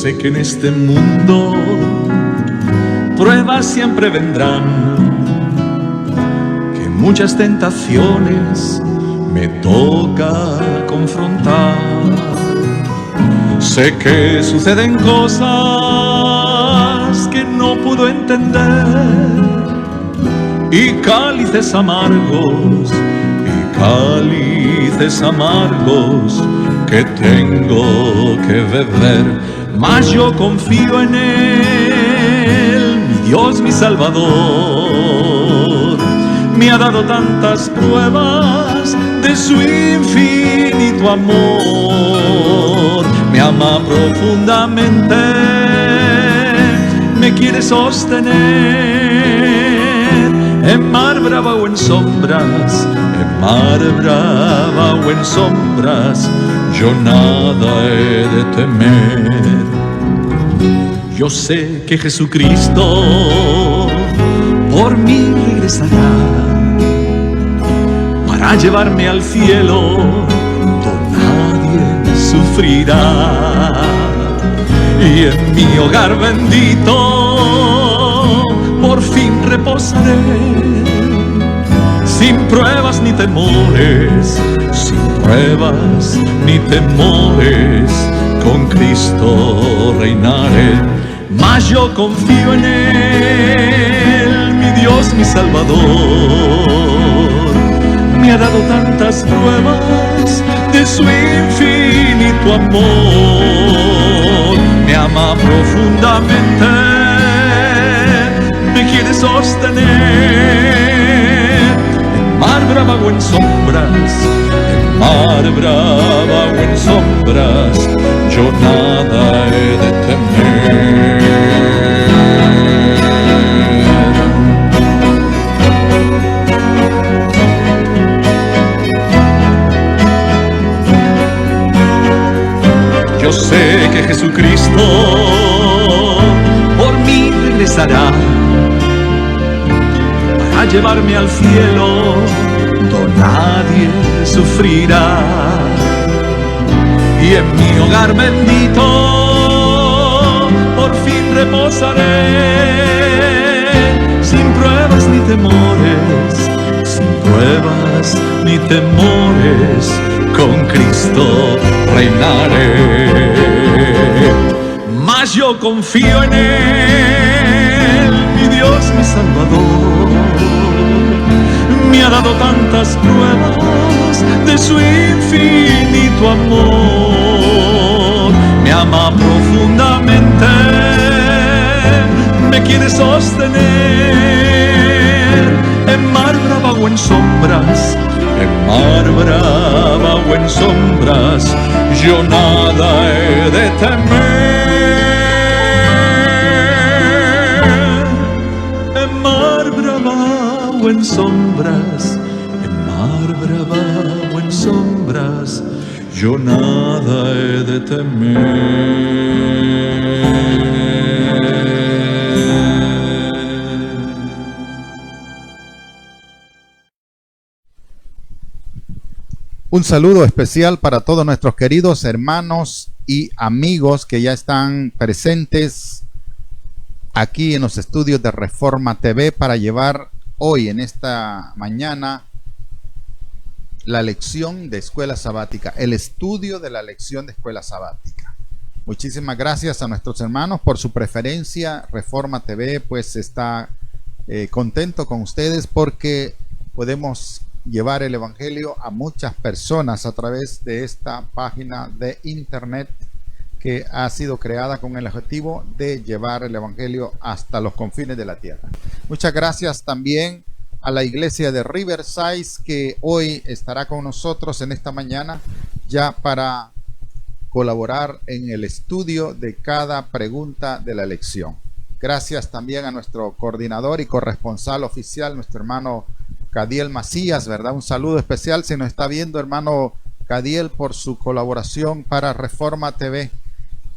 sé que en este mundo pruebas siempre vendrán, que muchas tentaciones me toca confrontar. Sé que suceden cosas que no puedo entender, y cálices amargos que tengo que beber, mas yo confío en Él, mi Dios, mi Salvador. Me ha dado tantas pruebas de su infinito amor. Me ama profundamente, me quiere sostener, en mar brava o en sombras, en mar brava o en sombras, yo nada he de temer. Yo sé que Jesucristo por mí regresará para llevarme al cielo, donde nadie sufrirá. Y en mi hogar bendito por fin reposaré, sin pruebas ni temores, sin pruebas ni temores, con Cristo reinaré. Mas yo confío en Él, mi Dios, mi Salvador. Me ha dado tantas pruebas de su infinito amor. Me ama profundamente, me quiere sostener, en mar brava o en sombras, en mar brava o en sombras, yo nada he de temer. Yo sé que Jesucristo por mí regresará para llevarme al cielo, donde nadie sufrirá. Y en mi hogar bendito por fin reposaré, sin pruebas ni temores, sin pruebas ni temores, con Cristo reinaré. Mas yo confío en Él, mi Dios, mi Salvador. Me ha dado tantas pruebas de su infinito amor. Me ama profundamente, me quiere sostener, en mar brava o en sombras, en mar brava o en sombras, yo nada he de temer. En mar brava o en sombras, en mar brava o en sombras, yo nada he de temer. Un saludo especial para todos nuestros queridos hermanos y amigos que ya están presentes aquí en los estudios de Reforma TV para llevar hoy, en esta mañana, la lección de escuela sabática, el estudio de la lección de escuela sabática. Muchísimas gracias a nuestros hermanos por su preferencia. Reforma TV pues está contento con ustedes porque podemos llevar el evangelio a muchas personas a través de esta página de internet que ha sido creada con el objetivo de llevar el evangelio hasta los confines de la tierra. Muchas gracias también a la iglesia de Riverside, que hoy estará con nosotros en esta mañana ya para colaborar en el estudio de cada pregunta de la lección. Gracias también a nuestro coordinador y corresponsal oficial, nuestro hermano Cadiel Macías, ¿verdad? Un saludo especial si nos está viendo, hermano Cadiel, por su colaboración para Reforma TV.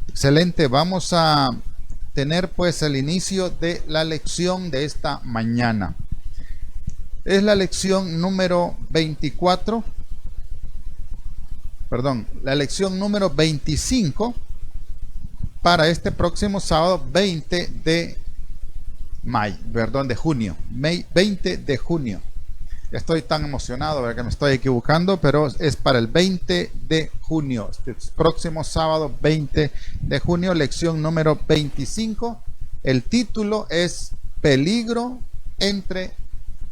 Excelente, vamos a tener pues el inicio de la lección de esta mañana. Es la lección número 24, perdón, la lección número 25 para este próximo sábado 20 de junio. 20 de junio. Ya estoy tan emocionado, ¿verdad? Que me estoy equivocando, pero es para el 20 de junio. Este próximo sábado 20 de junio, lección número 25. El título es Peligro entre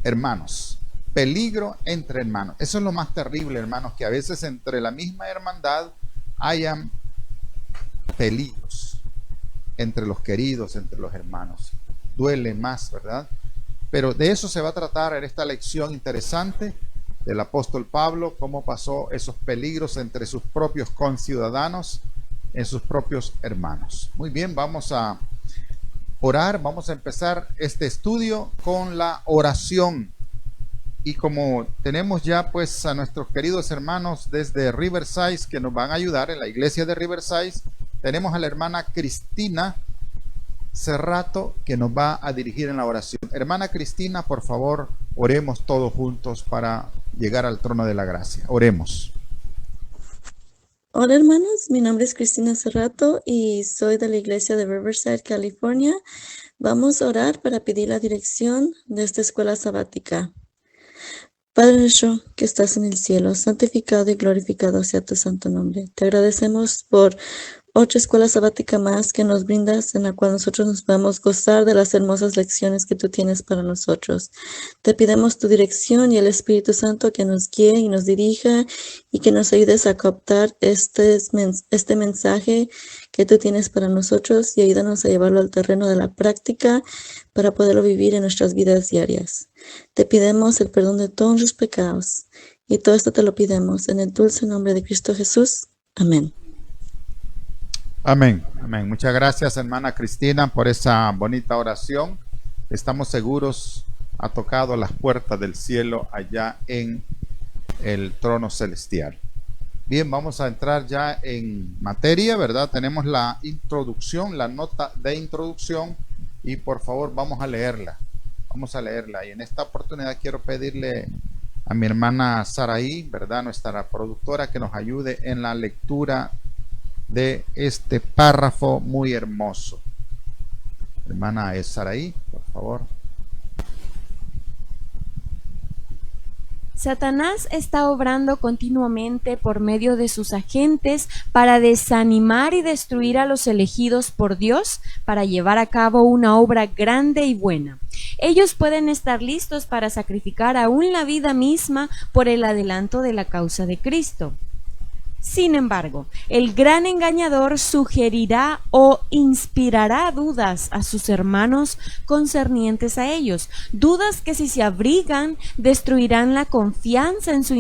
hermanos. Peligro entre hermanos. Eso es lo más terrible, hermanos, que a veces entre la misma hermandad hayan peligros entre los queridos, entre los hermanos. Duele más, ¿verdad? Pero de eso se va a tratar en esta lección interesante del apóstol Pablo, cómo pasó esos peligros entre sus propios conciudadanos, en sus propios hermanos. Muy bien, vamos a orar, vamos a empezar este estudio con la oración. Y como tenemos ya pues a nuestros queridos hermanos desde Riverside que nos van a ayudar en la iglesia de Riverside, tenemos a la hermana Cristina Cerrato que nos va a dirigir en la oración. Hermana Cristina, por favor, oremos todos juntos para llegar al trono de la gracia. Oremos. Hola hermanos, mi nombre es Cristina Cerrato y soy de la iglesia de Riverside, California. Vamos a orar para pedir la dirección de esta escuela sabática. Padre nuestro que estás en el cielo, santificado y glorificado sea tu santo nombre. Te agradecemos por otra escuela sabática más que nos brindas, en la cual nosotros nos podemos gozar de las hermosas lecciones que tú tienes para nosotros. Te pidamos tu dirección y el Espíritu Santo que nos guíe y nos dirija y que nos ayudes a captar este mensaje que tú tienes para nosotros y ayúdanos a llevarlo al terreno de la práctica para poderlo vivir en nuestras vidas diarias. Te pidemos el perdón de todos los pecados y todo esto te lo pidemos en el dulce nombre de Cristo Jesús. Amén. Amén, amén. Muchas gracias, hermana Cristina, por esa bonita oración. Estamos seguros, ha tocado las puertas del cielo allá en el trono celestial. Bien, vamos a entrar ya en materia, ¿verdad? Tenemos la introducción, la nota de introducción, y por favor vamos a leerla. Vamos a leerla. Y en esta oportunidad quiero pedirle a mi hermana Saraí, ¿verdad? Nuestra productora, que nos ayude en la lectura de este párrafo muy hermoso. Hermana Saraí, por favor. Satanás está obrando continuamente por medio de sus agentes para desanimar y destruir a los elegidos por Dios para llevar a cabo una obra grande y buena. Ellos pueden estar listos para sacrificar aún la vida misma por el adelanto de la causa de Cristo. Sin embargo, el gran engañador sugerirá o inspirará dudas a sus hermanos concernientes a ellos, dudas que si se abrigan destruirán la confianza en su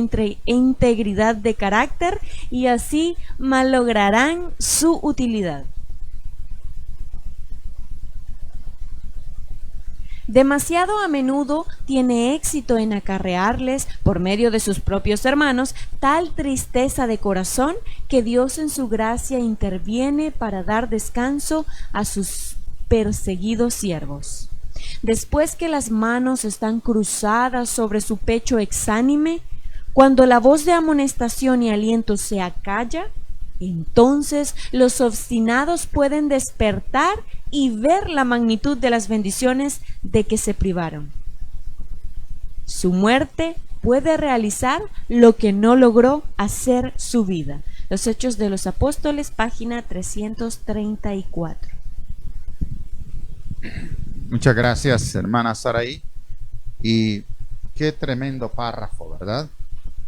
integridad de carácter y así malograrán su utilidad. Demasiado a menudo tiene éxito en acarrearles, por medio de sus propios hermanos, tal tristeza de corazón que Dios en su gracia interviene para dar descanso a sus perseguidos siervos. Después que las manos están cruzadas sobre su pecho exánime, cuando la voz de amonestación y aliento se acalla, entonces los obstinados pueden despertar y ver la magnitud de las bendiciones de que se privaron. Su muerte puede realizar lo que no logró hacer su vida. Los Hechos de los Apóstoles, página 334. Muchas gracias, hermana Saraí. Y qué tremendo párrafo, ¿verdad?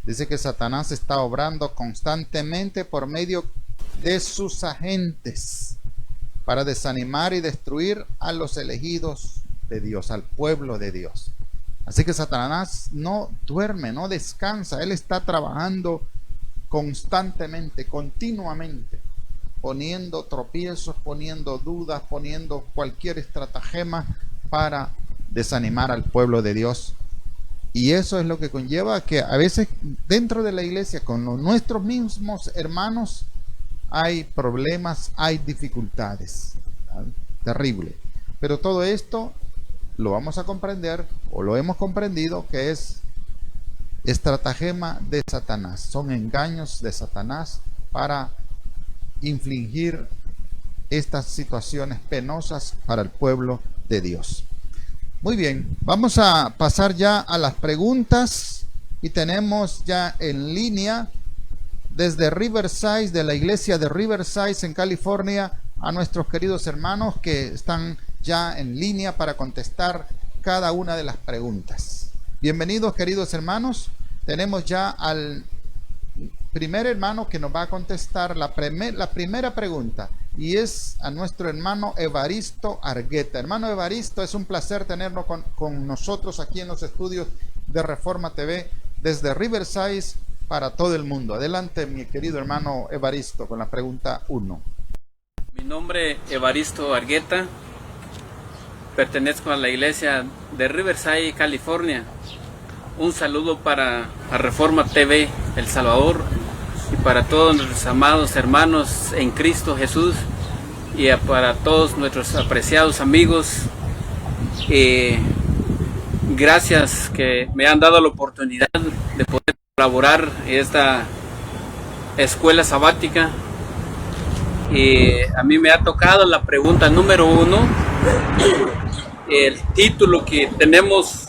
Dice que Satanás está obrando constantemente por medio de sus agentes para desanimar y destruir a los elegidos de Dios, al pueblo de Dios. Así que Satanás no duerme, no descansa. Él está trabajando constantemente, continuamente, poniendo tropiezos, poniendo dudas, poniendo cualquier estratagema para desanimar al pueblo de Dios. Y eso es lo que conlleva que a veces dentro de la iglesia, con nuestros mismos hermanos, hay problemas, hay dificultades. ¿Vale? Terrible. Pero todo esto lo vamos a comprender, o lo hemos comprendido, que es estratagema de Satanás. Son engaños de Satanás para infligir estas situaciones penosas para el pueblo de Dios. Muy bien, vamos a pasar ya a las preguntas y tenemos ya en línea desde Riverside, de la iglesia de Riverside en California, a nuestros queridos hermanos que están ya en línea para contestar cada una de las preguntas. Bienvenidos, queridos hermanos. Tenemos ya al primer hermano que nos va a contestar la primera pregunta, y es a nuestro hermano Evaristo Argueta. Hermano Evaristo, es un placer tenerlo con nosotros aquí en los estudios de Reforma TV desde Riverside para todo el mundo. Adelante, mi querido hermano Evaristo, con la pregunta 1. Mi nombre es Evaristo Argueta, pertenezco a la iglesia de Riverside, California. Un saludo para Reforma TV El Salvador y para todos nuestros amados hermanos en Cristo Jesús y para todos nuestros apreciados amigos. Gracias que me han dado la oportunidad de poder colaborar en esta escuela sabática. A mí me ha tocado la pregunta número 1, el título que tenemos: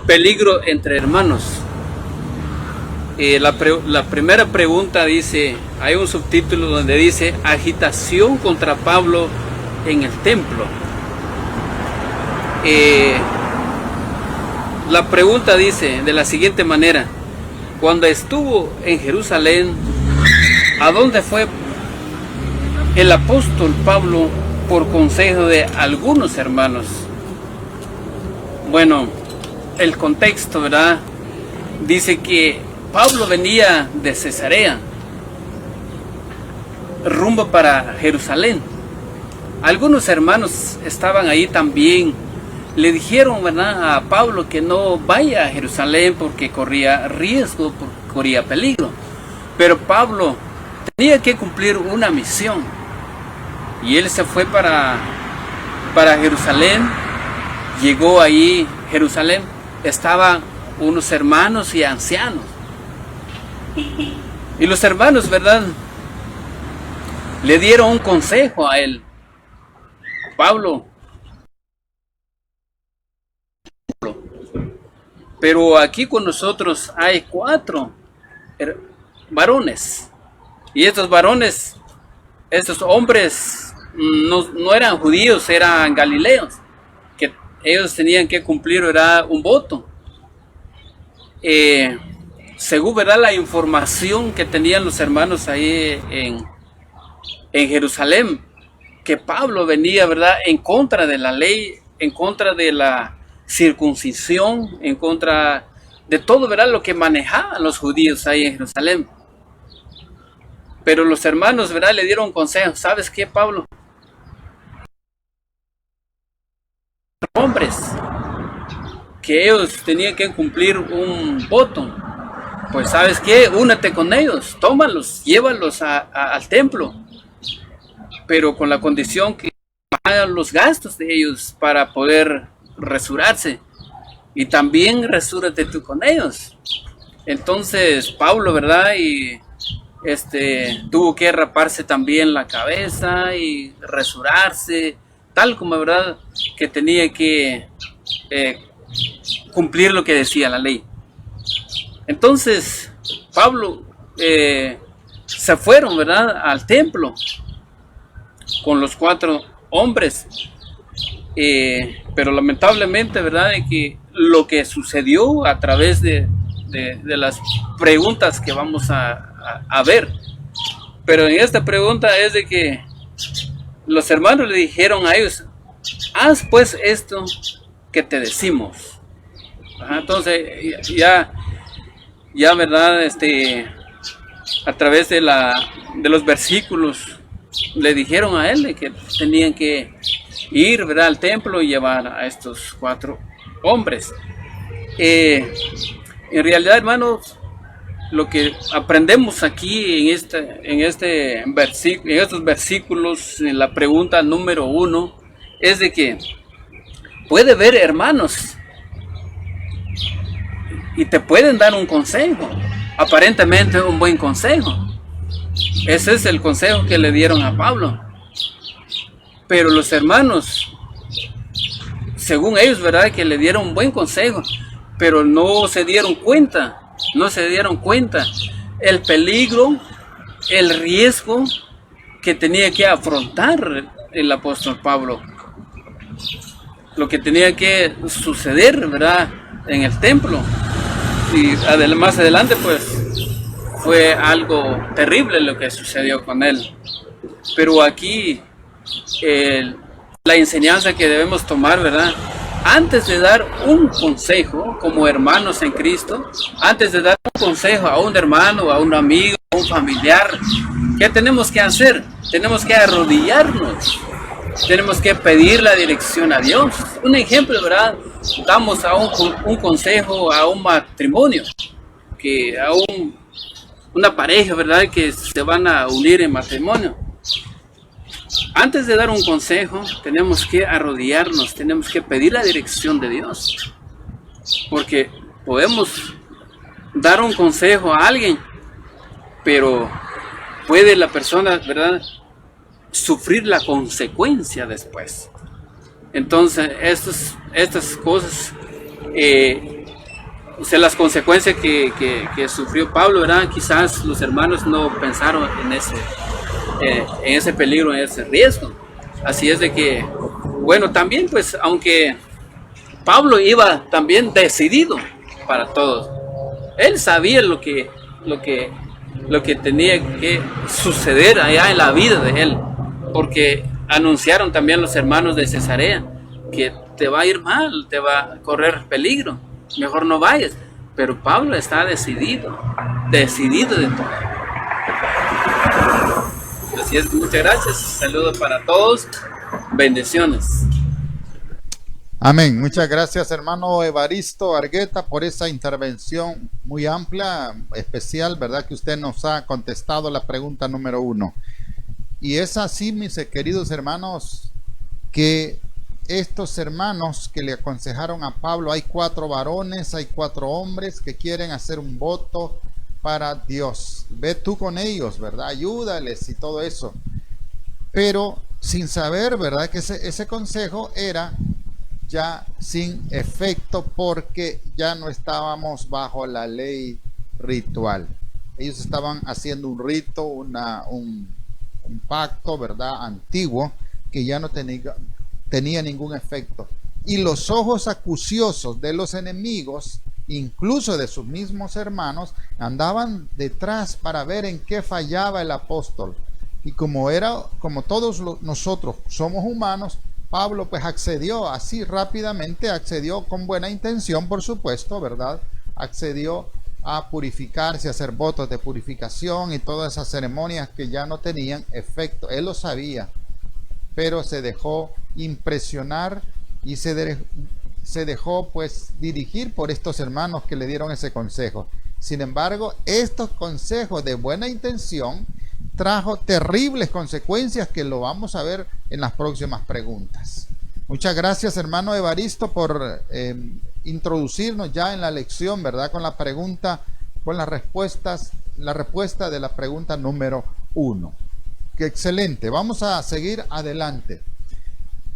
peligro entre hermanos. La primera pregunta dice, hay un subtítulo donde dice agitación contra Pablo en el templo. La pregunta dice de la siguiente manera: cuando estuvo en Jerusalén, ¿a dónde fue el apóstol Pablo por consejo de algunos hermanos? Bueno, el contexto, ¿verdad? Dice que Pablo venía de Cesarea rumbo para Jerusalén. Algunos hermanos estaban ahí también. Le dijeron, ¿verdad?, a Pablo que no vaya a Jerusalén porque corría riesgo, porque corría peligro. Pero Pablo tenía que cumplir una misión y él se fue para Jerusalén. Llegó ahí Jerusalén, estaban unos hermanos y ancianos. Y los hermanos, ¿verdad?, le dieron un consejo a él. Pablo, pero aquí con nosotros hay 4 varones. Y estos varones, estos hombres, no eran judíos, eran galileos. Que ellos tenían que cumplir, ¿verdad?, un voto. Según, ¿verdad?, la información que tenían los hermanos ahí en Jerusalén, que Pablo venía, ¿verdad?, en contra de la ley, en contra de la circuncisión, en contra de todo, ¿verdad?, lo que manejaban los judíos ahí en Jerusalén. Pero los hermanos, ¿verdad?, le dieron consejo. ¿Sabes qué, Pablo? Hombres, que ellos tenían que cumplir un voto. Pues ¿sabes qué? Únete con ellos, tómalos, llévalos al templo, pero con la condición que hagan los gastos de ellos para poder resurarse, y también resúrate tú con ellos. Entonces Pablo, ¿verdad?, y tuvo que raparse también la cabeza y resurarse, tal como, ¿verdad?, que tenía que cumplir lo que decía la ley. Entonces Pablo se fueron, ¿verdad?, al templo con los 4 hombres, pero lamentablemente, ¿verdad?, de que lo que sucedió a través de las preguntas que vamos a ver, pero en esta pregunta es de que los hermanos le dijeron a ellos: haz pues esto que te decimos. Entonces ya verdad, a través de los versículos le dijeron a él de que tenían que ir, ¿verdad?, al templo y llevar a estos 4 hombres. En realidad, hermanos, lo que aprendemos aquí en estos versículos, en la pregunta número 1, es de que puede haber hermanos y te pueden dar un consejo, aparentemente un buen consejo. Ese es el consejo que le dieron a Pablo. Pero los hermanos, según ellos, ¿verdad? Que le dieron un buen consejo, pero no se dieron cuenta el peligro, el riesgo que tenía que afrontar el apóstol Pablo, lo que tenía que suceder, ¿verdad? En el templo. Y más adelante, pues, fue algo terrible lo que sucedió con él. Pero aquí, la enseñanza que debemos tomar, ¿verdad? Antes de dar un consejo como hermanos en Cristo, antes de dar un consejo a un hermano, a un amigo, a un familiar, ¿qué tenemos que hacer? Tenemos que arrodillarnos, tenemos que pedir la dirección a Dios. Un ejemplo, ¿verdad? Damos a un consejo a un matrimonio, que a una pareja, ¿verdad? Que se van a unir en matrimonio. Antes de dar un consejo, tenemos que arrodillarnos, tenemos que pedir la dirección de Dios. Porque podemos dar un consejo a alguien, pero puede la persona, ¿verdad?, sufrir la consecuencia después. Entonces, estas cosas, las consecuencias que sufrió Pablo, ¿verdad? Quizás los hermanos no pensaron en ese peligro, en ese riesgo. Así es de que, bueno, también pues, aunque Pablo iba también decidido para todos, él sabía lo que tenía que suceder allá en la vida de él, porque anunciaron también los hermanos de Cesarea que te va a ir mal, te va a correr peligro, mejor no vayas. Pero Pablo está decidido de todo. Así es, muchas gracias, saludos para todos, bendiciones. Amén. Muchas gracias, hermano Evaristo Argueta, por esa intervención muy amplia, especial, ¿verdad? Que usted nos ha contestado la pregunta número 1. Y es así, mis queridos hermanos, que estos hermanos que le aconsejaron a Pablo, hay 4 varones, hay 4 hombres que quieren hacer un voto para Dios. Ve tú con ellos, ¿verdad? Ayúdales y todo eso. Pero sin saber, ¿verdad? Que ese consejo era ya sin efecto, porque ya no estábamos bajo la ley ritual. Ellos estaban haciendo un rito, un pacto, ¿verdad?, antiguo, que ya no tenía ningún efecto. Y los ojos acuciosos de los enemigos, incluso de sus mismos hermanos, andaban detrás para ver en qué fallaba el apóstol. Y como todos nosotros somos humanos, Pablo pues accedió así rápidamente, accedió con buena intención, por supuesto, ¿verdad? Accedió a purificarse, a hacer votos de purificación y todas esas ceremonias que ya no tenían efecto. Él lo sabía, pero se dejó impresionar y se dejó pues dirigir por estos hermanos que le dieron ese consejo. Sin embargo, estos consejos de buena intención trajo terribles consecuencias que lo vamos a ver en las próximas preguntas. Muchas gracias, hermano Evaristo, por introducirnos ya en la lección, ¿verdad? Con la pregunta, con la respuesta de la pregunta número 1. ¡Qué excelente! Vamos a seguir adelante.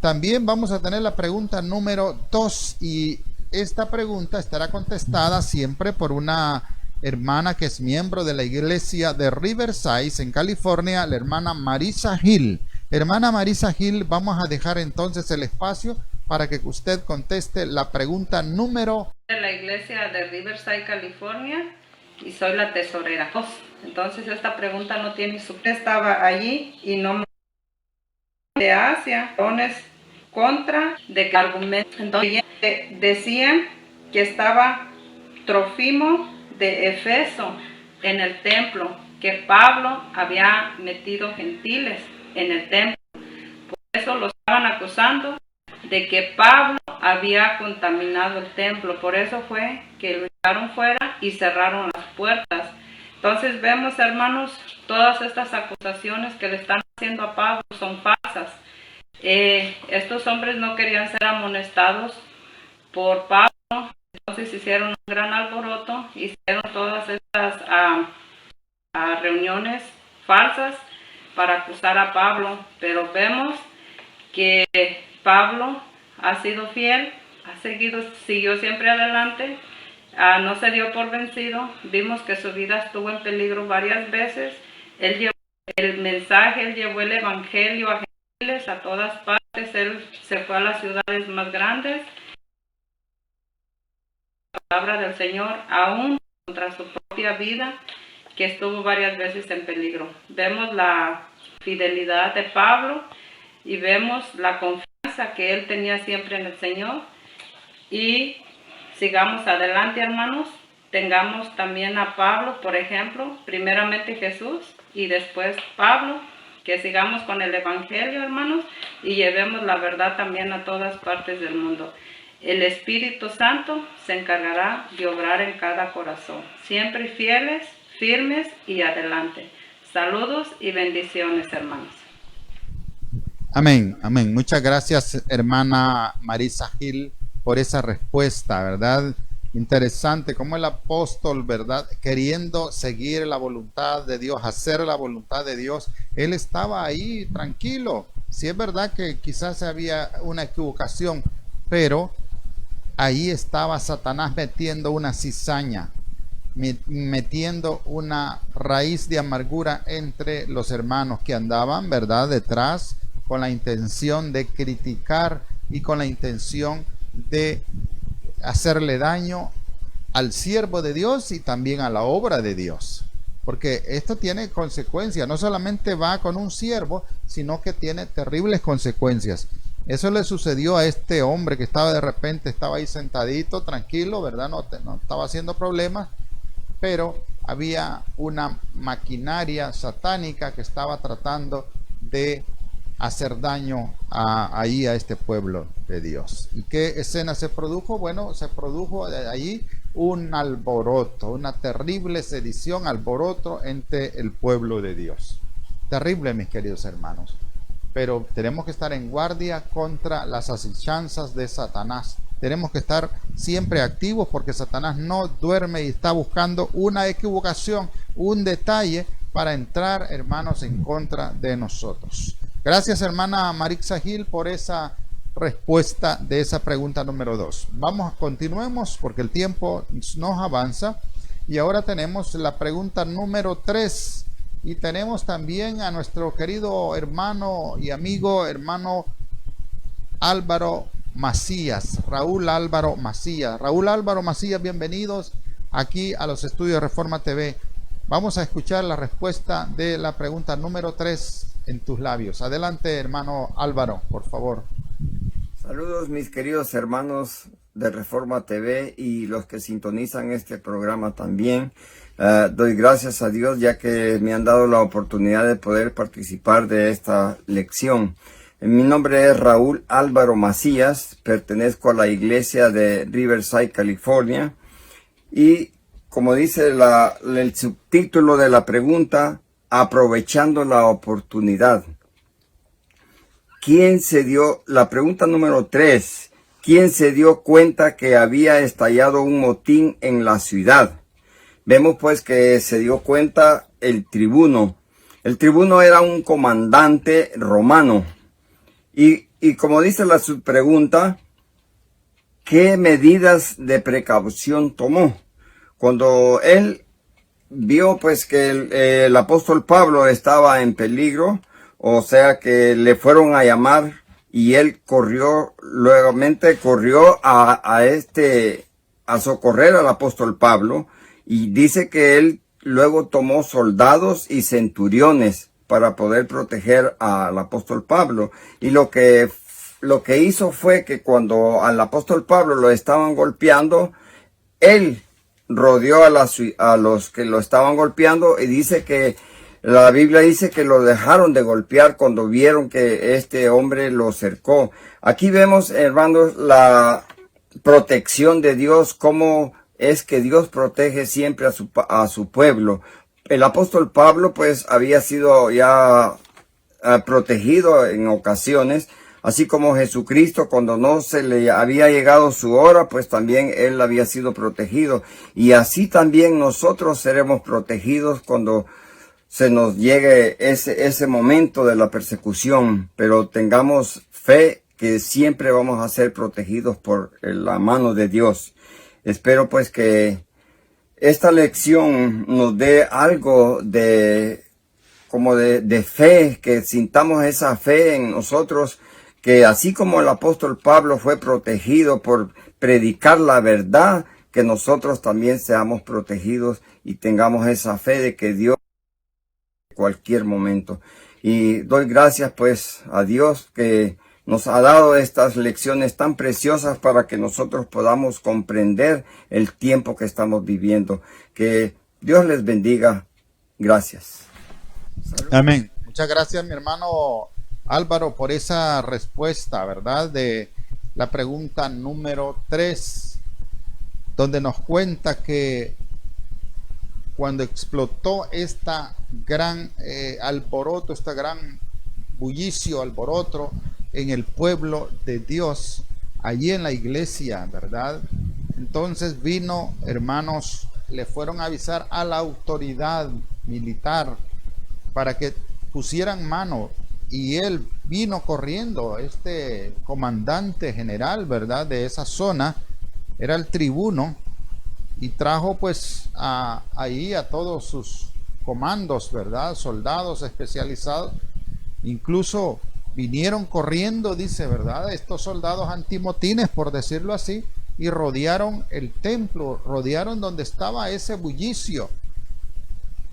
También vamos a tener la pregunta número 2, y esta pregunta estará contestada siempre por una hermana que es miembro de la iglesia de Riverside en California, la hermana Marisa Hill. Hermana Marisa Hill, vamos a dejar entonces el espacio para que usted conteste la pregunta número... De la iglesia de Riverside, California, y soy la tesorera. Entonces esta pregunta no tiene su... Estaba allí y no me... de Asia, contra de argumentos. Entonces decían que estaba Trófimo de Efeso en el templo, que Pablo había metido gentiles en el templo. Por eso lo estaban acusando de que Pablo había contaminado el templo. Por eso fue que lo echaron fuera y cerraron las puertas. Entonces vemos, hermanos, todas estas acusaciones que le están haciendo a Pablo son falsas. Estos hombres no querían ser amonestados por Pablo, entonces hicieron un gran alboroto, hicieron todas estas reuniones falsas para acusar a Pablo, pero vemos que Pablo ha sido fiel, siguió siempre adelante, no se dio por vencido. Vimos que su vida estuvo en peligro varias veces. Él llevó el mensaje, él llevó el evangelio a gentiles, a todas partes. Él se fue a las ciudades más grandes. La palabra del Señor, aún contra su propia vida, que estuvo varias veces en peligro. Vemos la fidelidad de Pablo y vemos la confianza que él tenía siempre en el Señor. Y sigamos adelante, hermanos. Tengamos también a Pablo, por ejemplo, primeramente Jesús y después Pablo, que sigamos con el evangelio, hermanos, y llevemos la verdad también a todas partes del mundo. El Espíritu Santo se encargará de obrar en cada corazón, siempre fieles, firmes y adelante. Saludos y bendiciones, hermanos. Amén, amén. Muchas gracias, hermana Marisa Gil, por esa respuesta, ¿verdad? Interesante cómo el apóstol, ¿verdad? Queriendo seguir la voluntad de Dios, hacer la voluntad de Dios, él estaba ahí tranquilo. Sí es verdad que quizás había una equivocación, pero ahí estaba Satanás metiendo una cizaña, metiendo una raíz de amargura entre los hermanos que andaban, ¿verdad?, detrás, con la intención de criticar y con la intención de hacerle daño al siervo de Dios y también a la obra de Dios. Porque esto tiene consecuencias, no solamente va con un siervo, sino que tiene terribles consecuencias. Eso le sucedió a este hombre que estaba ahí sentadito, tranquilo, ¿verdad? No estaba haciendo problemas, pero había una maquinaria satánica que estaba tratando de hacer daño a este pueblo de Dios. ¿Y qué escena se produjo? Bueno, se produjo de allí un alboroto, una terrible sedición, alboroto entre el pueblo de Dios. Terrible, mis queridos hermanos. Pero tenemos que estar en guardia contra las asechanzas de Satanás. Tenemos que estar siempre activos porque Satanás no duerme y está buscando una equivocación, un detalle para entrar, hermanos, en contra de nosotros. Gracias, hermana Marisa Gil, por esa respuesta de esa pregunta número 2. Continuemos porque el tiempo nos avanza y ahora tenemos la pregunta número 3 y tenemos también a nuestro querido hermano y amigo, hermano Álvaro Macías, Raúl Álvaro Macías. Raúl Álvaro Macías, bienvenidos aquí a los estudios de Reforma TV. Vamos a escuchar la respuesta de la pregunta número 3 en tus labios. Adelante, hermano Álvaro, por favor. Saludos, mis queridos hermanos de Reforma TV y los que sintonizan este programa también. Doy gracias a Dios ya que me han dado la oportunidad de poder participar de esta lección. Mi nombre es Raúl Álvaro Macías, pertenezco a la iglesia de Riverside, California, y como dice el subtítulo de la pregunta, aprovechando la oportunidad. La pregunta número 3, ¿quién se dio cuenta que había estallado un motín en la ciudad? Vemos pues que se dio cuenta el tribuno. El tribuno era un comandante romano. Y como dice la subpregunta, ¿qué medidas de precaución tomó? Cuando él vio pues que el apóstol Pablo estaba en peligro, o sea que le fueron a llamar y él corrió a socorrer al apóstol Pablo, y dice que él luego tomó soldados y centuriones para poder proteger al apóstol Pablo. Y lo que hizo fue que cuando al apóstol Pablo lo estaban golpeando, él rodeó a los que lo estaban golpeando, y dice que la Biblia dice que lo dejaron de golpear cuando vieron que este hombre lo cercó. Aquí vemos, hermanos, la protección de Dios, cómo es que Dios protege siempre a su pueblo. El apóstol Pablo pues había sido ya protegido en ocasiones, así como Jesucristo cuando no se le había llegado su hora, pues también él había sido protegido. Y así también nosotros seremos protegidos cuando se nos llegue ese momento de la persecución, pero tengamos fe que siempre vamos a ser protegidos por la mano de Dios. Espero pues que esta lección nos dé algo de fe, que sintamos esa fe en nosotros, que así como el apóstol Pablo fue protegido por predicar la verdad, que nosotros también seamos protegidos y tengamos esa fe de que Dios en cualquier momento. Y doy gracias pues a Dios que nos ha dado estas lecciones tan preciosas para que nosotros podamos comprender el tiempo que estamos viviendo. Que Dios les bendiga. Gracias. Amén. Muchas gracias, mi hermano Álvaro, por esa respuesta, ¿verdad? De la pregunta número 3, donde nos cuenta que cuando explotó esta gran alboroto, esta gran bullicio, alboroto en el pueblo de Dios, allí en la iglesia, ¿verdad? Entonces vino, hermanos, le fueron a avisar a la autoridad militar para que pusieran mano, y él vino corriendo, este comandante general, ¿verdad?, de esa zona, era el tribuno, y trajo pues ahí a todos sus comandos, ¿verdad?, soldados especializados. Incluso vinieron corriendo, dice, ¿verdad?, estos soldados antimotines, por decirlo así, y rodearon el templo, rodearon donde estaba ese bullicio,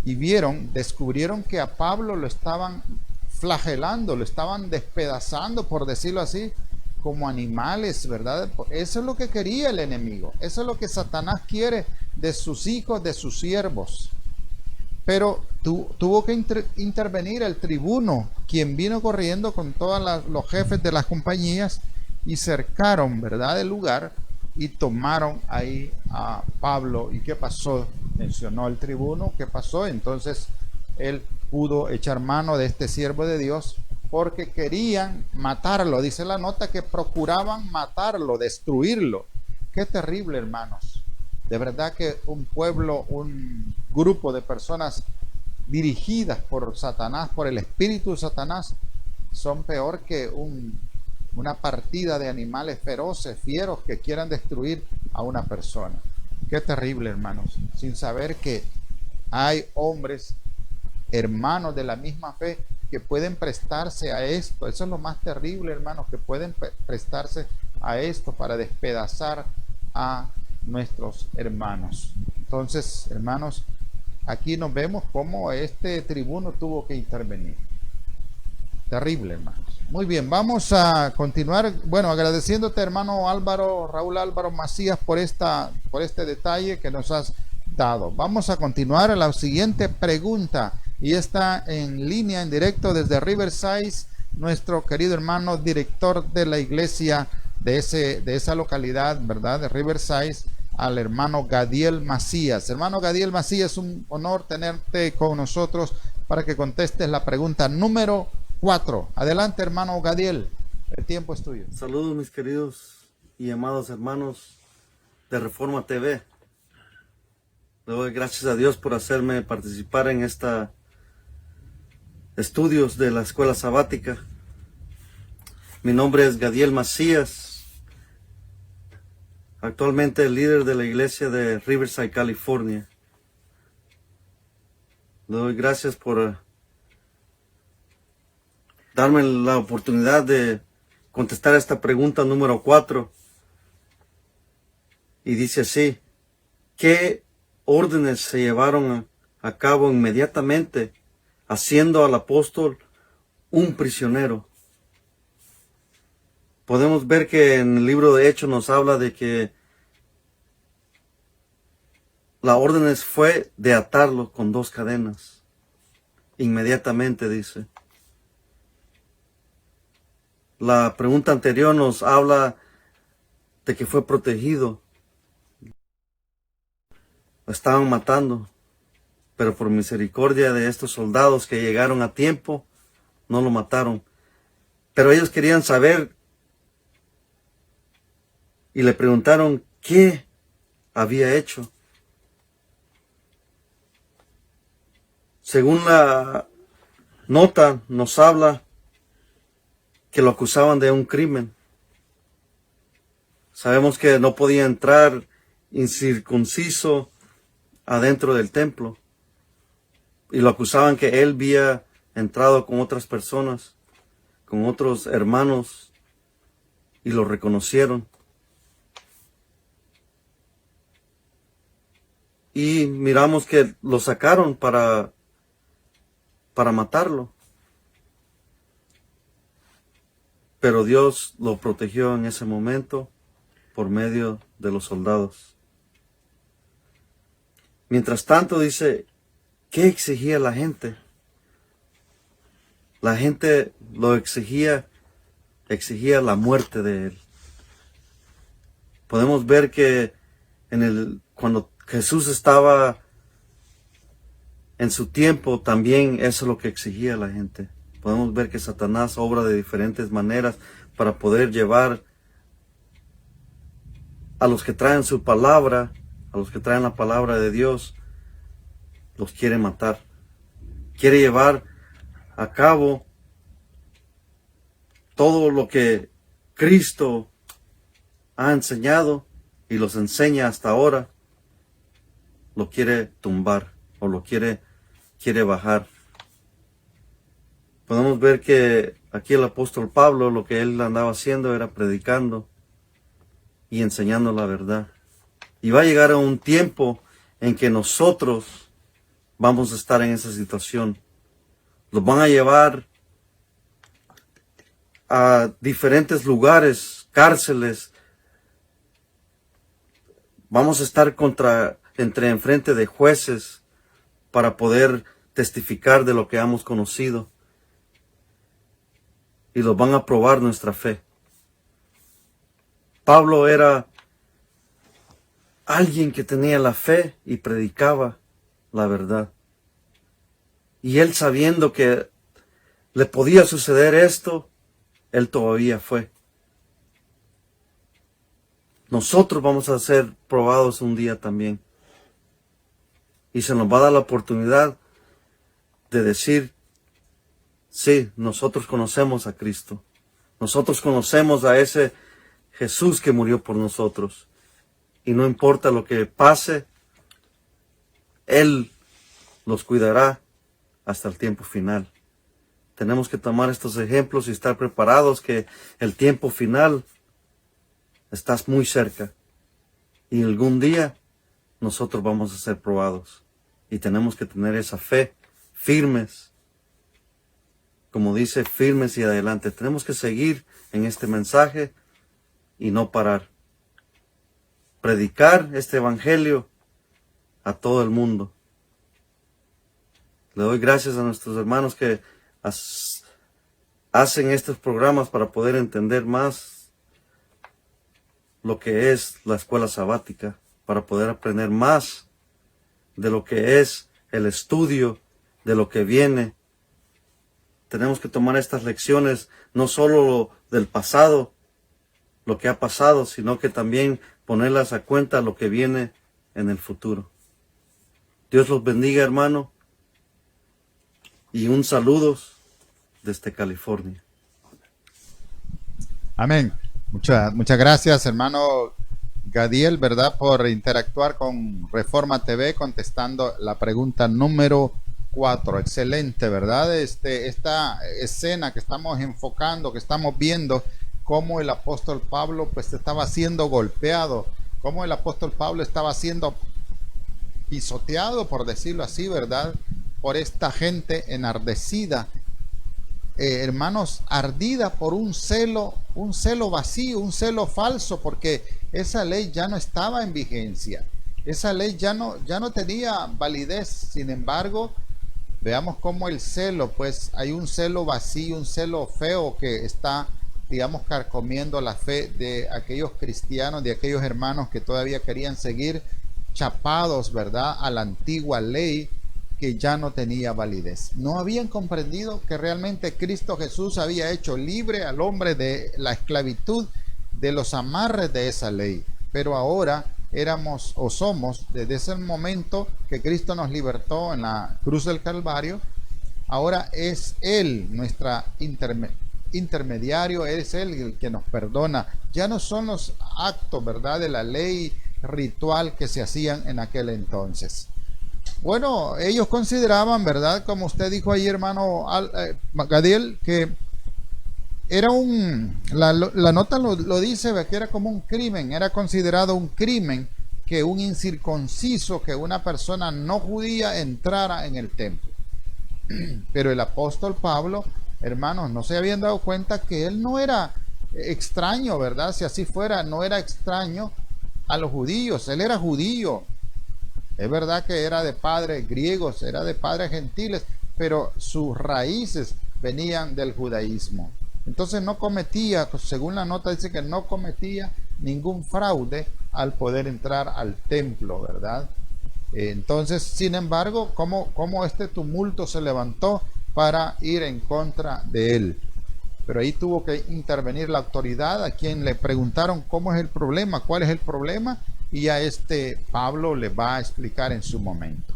y descubrieron que a Pablo lo estaban flagelando, lo estaban despedazando, por decirlo así, como animales, ¿verdad? Eso es lo que quería el enemigo, eso es lo que Satanás quiere de sus hijos, de sus siervos. Pero tuvo que intervenir el tribuno, quien vino corriendo con todos los jefes de las compañías y cercaron, ¿verdad?, el lugar, y tomaron ahí a Pablo. ¿Y qué pasó? Mencionó el tribuno, ¿qué pasó? Entonces él pudo echar mano de este siervo de Dios, porque querían matarlo. Dice la nota que procuraban matarlo, destruirlo. Qué terrible, hermanos. De verdad que un pueblo, un grupo de personas dirigidas por Satanás, por el espíritu de Satanás, son peor que una partida de animales feroces, fieros, que quieran destruir a una persona. Qué terrible, hermanos, sin saber que hay hombres, hermanos de la misma fe, que pueden prestarse a esto. Eso es lo más terrible, hermanos, que pueden prestarse a esto para despedazar a nuestros hermanos. Entonces, hermanos, aquí nos vemos cómo este tribuno tuvo que intervenir. Terrible, hermanos. Muy bien, vamos a continuar, bueno, agradeciéndote, hermano Raúl Álvaro Macías, por este detalle que nos has dado. Vamos a continuar a la siguiente pregunta, y está en línea, en directo desde Riverside, nuestro querido hermano director de la iglesia de esa localidad, ¿verdad?, de Riverside, al hermano Gadiel Macías. Hermano Gadiel Macías, un honor tenerte con nosotros para que contestes la pregunta número 4. Adelante, hermano Gadiel, el tiempo es tuyo. Saludos, mis queridos y amados hermanos de Reforma TV. Le doy gracias a Dios por hacerme participar en esta estudios de la escuela sabática. Mi nombre es Gadiel Macías, actualmente el líder de la iglesia de Riverside, California. Le doy gracias por darme la oportunidad de contestar esta pregunta número 4. Y dice así: ¿qué órdenes se llevaron a cabo inmediatamente, haciendo al apóstol un prisionero? Podemos ver que en el libro de Hechos nos habla de que la orden fue de atarlo con 2 cadenas. Inmediatamente, dice. La pregunta anterior nos habla de que fue protegido. Lo estaban matando, pero por misericordia de estos soldados que llegaron a tiempo, no lo mataron. Pero ellos querían saber y le preguntaron qué había hecho. Según la nota, nos habla que lo acusaban de un crimen. Sabemos que no podía entrar incircunciso adentro del templo. Y lo acusaban que él había entrado con otras personas, con otros hermanos, y lo reconocieron. Y miramos que lo sacaron para matarlo. Pero Dios lo protegió en ese momento por medio de los soldados. Mientras tanto, dice, ¿qué exigía la gente? La gente lo exigía la muerte de él. Podemos ver que cuando Jesús estaba en su tiempo, también eso es lo que exigía la gente. Podemos ver que Satanás obra de diferentes maneras para poder llevar a los que traen su palabra, a los que traen la palabra de Dios, los quiere matar. Quiere llevar a cabo todo lo que Cristo ha enseñado y los enseña hasta ahora. Lo quiere tumbar o lo quiere bajar. Podemos ver que aquí el apóstol Pablo, lo que él andaba haciendo era predicando y enseñando la verdad. Y va a llegar a un tiempo en que nosotros vamos a estar en esa situación. Los van a llevar a diferentes lugares, cárceles. Vamos a estar enfrente de jueces para poder testificar de lo que hemos conocido. Y los van a probar nuestra fe. Pablo era alguien que tenía la fe y predicaba la verdad. Y él, sabiendo que le podía suceder esto, él todavía fue. Nosotros vamos a ser probados un día también. Y se nos va a dar la oportunidad de decir, sí, nosotros conocemos a Cristo. Nosotros conocemos a ese Jesús que murió por nosotros. Y no importa lo que pase, Él los cuidará hasta el tiempo final. Tenemos que tomar estos ejemplos y estar preparados que el tiempo final está muy cerca. Y algún día nosotros vamos a ser probados. Y tenemos que tener esa fe firmes. Como dice, firmes y adelante. Tenemos que seguir en este mensaje y no parar. Predicar este evangelio a todo el mundo. Le doy gracias a nuestros hermanos que hacen estos programas para poder entender más lo que es la escuela sabática, para poder aprender más de lo que es el estudio, de lo que viene. Tenemos que tomar estas lecciones, no solo del pasado, lo que ha pasado, sino que también ponerlas a cuenta lo que viene en el futuro. Dios los bendiga, hermano, y un saludo desde California. Amén. Muchas gracias, hermano Gadiel, ¿verdad?, por interactuar con Reforma TV contestando la pregunta número 4. Excelente, ¿verdad? Esta escena que estamos enfocando, que estamos viendo, cómo el apóstol Pablo pues estaba siendo golpeado, cómo el apóstol Pablo estaba siendo pisoteado, por decirlo así, ¿verdad?, por esta gente enardecida, hermanos, ardida por un celo vacío, un celo falso, porque esa ley ya no estaba en vigencia, esa ley ya no tenía validez. Sin embargo, veamos cómo el celo, pues hay un celo vacío, un celo feo que está, digamos, carcomiendo la fe de aquellos cristianos, de aquellos hermanos que todavía querían seguir chapados, ¿verdad?, a la antigua ley que ya no tenía validez. No habían comprendido que realmente Cristo Jesús había hecho libre al hombre de la esclavitud, de los amarres de esa ley. Pero ahora éramos o somos, desde ese momento que Cristo nos libertó en la cruz del Calvario, ahora es Él nuestra intermediario, es Él el que nos perdona. Ya no son los actos, ¿verdad?, de la ley ritual que se hacían en aquel entonces. Bueno, ellos consideraban, ¿verdad?, como usted dijo ahí, hermano Gadiel, que era la nota lo dice, que era como un crimen, era considerado un crimen que un incircunciso, que una persona no judía entrara en el templo. Pero el apóstol Pablo, hermanos, no se habían dado cuenta que él no era extraño, ¿verdad? Si así fuera, no era extraño a los judíos, él era judío. Es verdad que era de padres griegos, era de padres gentiles, pero sus raíces venían del judaísmo. Entonces no cometía, según la nota dice que no cometía ningún fraude al poder entrar al templo, ¿verdad? Entonces, sin embargo, ¿cómo este tumulto se levantó para ir en contra de él? Pero ahí tuvo que intervenir la autoridad, a quien le preguntaron cómo es el problema, cuál es el problema, y a Pablo le va a explicar en su momento.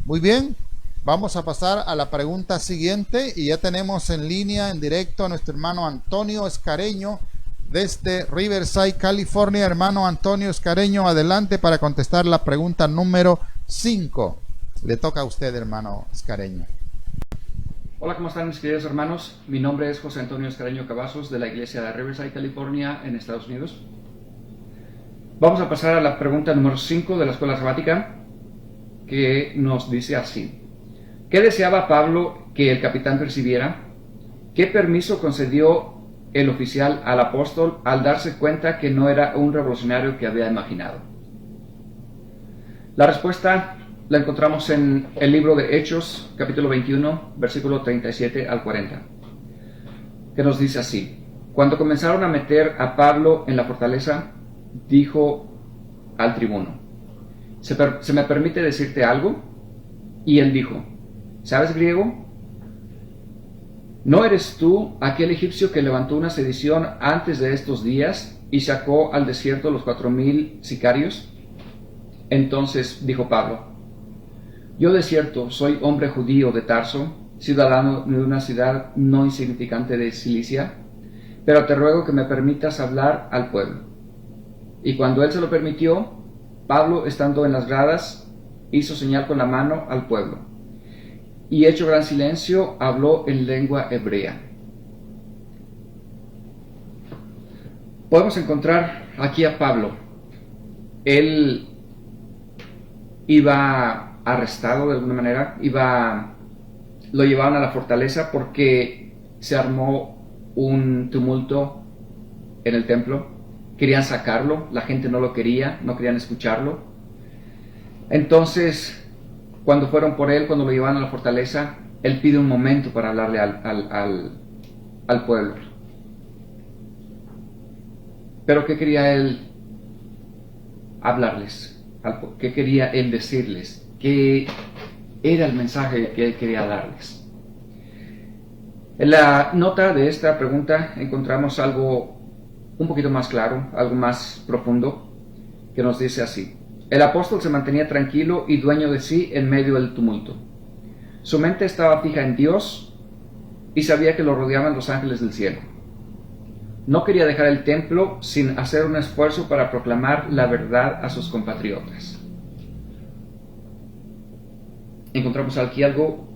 Muy bien, vamos a pasar a la pregunta siguiente, y ya tenemos en línea, en directo, a nuestro hermano Antonio Escareño, desde Riverside, California. Hermano Antonio Escareño, adelante para contestar la pregunta número 5. Le toca a usted, hermano Escareño. Hola, ¿cómo están mis queridos hermanos? Mi nombre es José Antonio Escareño Cavazos, de la iglesia de Riverside, California, en Estados Unidos. Vamos a pasar a la pregunta número 5 de la escuela sabática, que nos dice así: ¿qué deseaba Pablo que el capitán recibiera? ¿Qué permiso concedió el oficial al apóstol al darse cuenta que no era un revolucionario que había imaginado? La respuesta la encontramos en el libro de Hechos, capítulo 21, versículo 37 al 40, que nos dice así: cuando comenzaron a meter a Pablo en la fortaleza, dijo al tribuno: ¿Se me permite decirte algo? Y él dijo: ¿sabes griego? ¿No eres tú aquel egipcio que levantó una sedición antes de estos días y sacó al desierto los 4,000 sicarios? Entonces dijo Pablo: yo de cierto soy hombre judío de Tarso, ciudadano de una ciudad no insignificante de Cilicia, pero te ruego que me permitas hablar al pueblo. Y cuando él se lo permitió, Pablo, estando en las gradas, hizo señal con la mano al pueblo, y hecho gran silencio, habló en lengua hebrea. Podemos encontrar aquí a Pablo. Él iba arrestado de alguna manera, lo llevaban a la fortaleza porque se armó un tumulto en el templo. Querían sacarlo, la gente no lo quería, no querían escucharlo. Entonces, cuando fueron por él, cuando lo llevaban a la fortaleza, él pide un momento para hablarle al pueblo. Pero ¿qué quería él hablarles? ¿Qué quería él decirles? ¿Qué era el mensaje que él quería darles? En la nota de esta pregunta encontramos algo un poquito más claro, algo más profundo, que nos dice así: el apóstol se mantenía tranquilo y dueño de sí en medio del tumulto. Su mente estaba fija en Dios y sabía que lo rodeaban los ángeles del cielo. No quería dejar el templo sin hacer un esfuerzo para proclamar la verdad a sus compatriotas. Encontramos aquí algo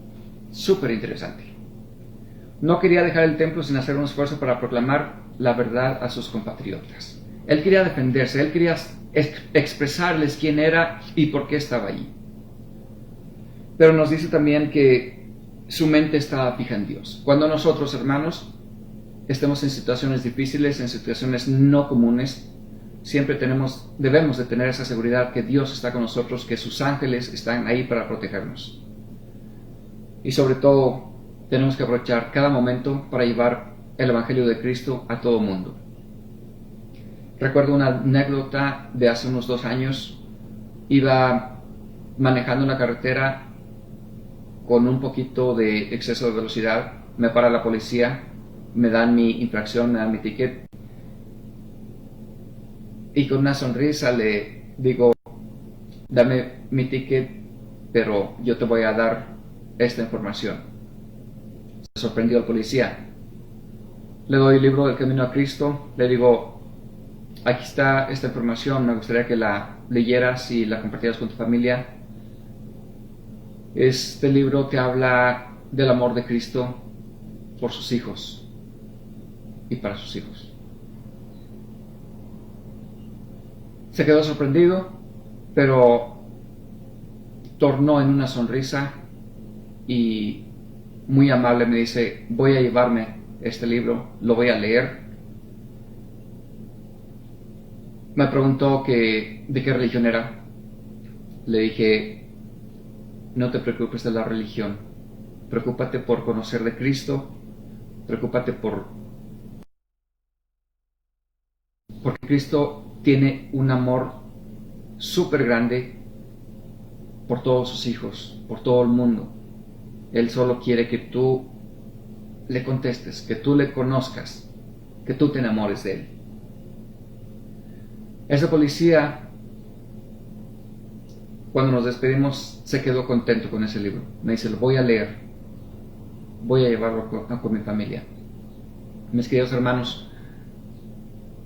súper interesante. No quería dejar el templo sin hacer un esfuerzo para proclamar la verdad a sus compatriotas. Él quería defenderse, él quería expresarles quién era y por qué estaba allí. Pero nos dice también que su mente estaba fija en Dios. Cuando nosotros, hermanos, estemos en situaciones difíciles, en situaciones no comunes, siempre debemos de tener esa seguridad que Dios está con nosotros, que sus ángeles están ahí para protegernos. Y sobre todo, tenemos que aprovechar cada momento para llevar el Evangelio de Cristo a todo mundo. Recuerdo una anécdota de hace unos 2 años. Iba manejando una carretera con un poquito de exceso de velocidad. Me para la policía, me dan mi infracción, me dan mi ticket. Y con una sonrisa le digo: dame mi ticket, pero yo te voy a dar esta información. Se sorprendió el policía. le doy el libro del Camino a Cristo, le digo, aquí está esta información, me gustaría que la leyeras y la compartieras con tu familia. Este libro te habla del amor de Cristo por sus hijos y para sus hijos. Se quedó sorprendido, pero tornó en una sonrisa y muy amable me dice, voy a llevarme este libro, lo voy a leer. Me preguntó de qué religión era. Le dije, no te preocupes de la religión, preocúpate por conocer de Cristo, preocúpate porque Cristo tiene un amor súper grande por todos sus hijos, por todo el mundo. Él solo quiere que tú le contestes, que tú le conozcas, que tú te enamores de él. Ese policía, cuando nos despedimos, se quedó contento con ese libro. Me dice, lo voy a leer, voy a llevarlo con mi familia. Mis queridos hermanos,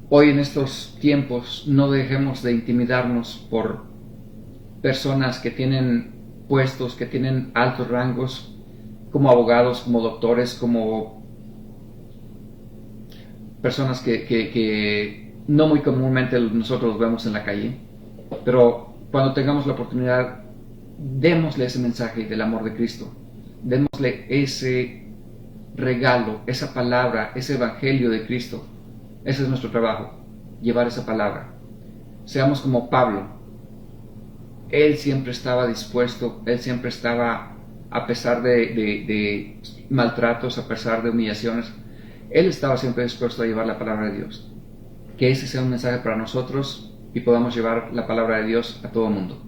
hoy en estos tiempos no dejemos de intimidarnos por personas que tienen puestos, que tienen altos rangos, como abogados, como doctores, como personas que no muy comúnmente nosotros los vemos en la calle. Pero cuando tengamos la oportunidad, démosle ese mensaje del amor de Cristo, démosle ese regalo, esa palabra, ese evangelio de Cristo. Ese es nuestro trabajo, llevar esa palabra. Seamos como Pablo. Él siempre estaba dispuesto, él siempre estaba, a pesar de maltratos, a pesar de humillaciones, él estaba siempre dispuesto a llevar la palabra de Dios. Que ese sea un mensaje para nosotros y podamos llevar la palabra de Dios a todo el mundo.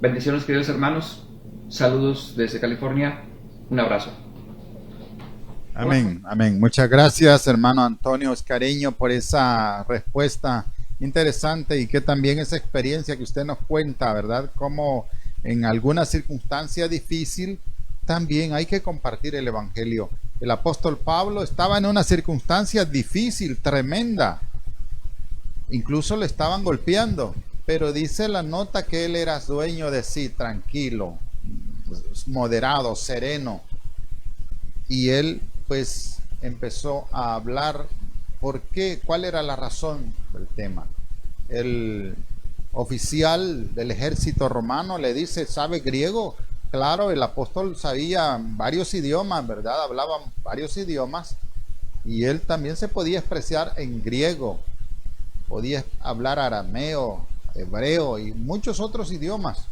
Bendiciones, queridos hermanos. Saludos desde California. Un abrazo. Amén, amén. Muchas gracias, hermano Antonio Oscareño, por esa respuesta interesante y que también esa experiencia que usted nos cuenta, ¿verdad? Como en alguna circunstancia difícil también hay que compartir el evangelio. El apóstol Pablo estaba en una circunstancia difícil, tremenda. Incluso le estaban golpeando, pero dice la nota que él era dueño de sí, tranquilo, moderado, sereno. Y él pues empezó a hablar por qué, cuál era la razón del tema. El oficial del ejército romano le dice, ¿sabe griego? Claro, el apóstol sabía varios idiomas, ¿verdad? Hablaba varios idiomas y él también se podía expresar en griego, podía hablar arameo, hebreo y muchos otros idiomas.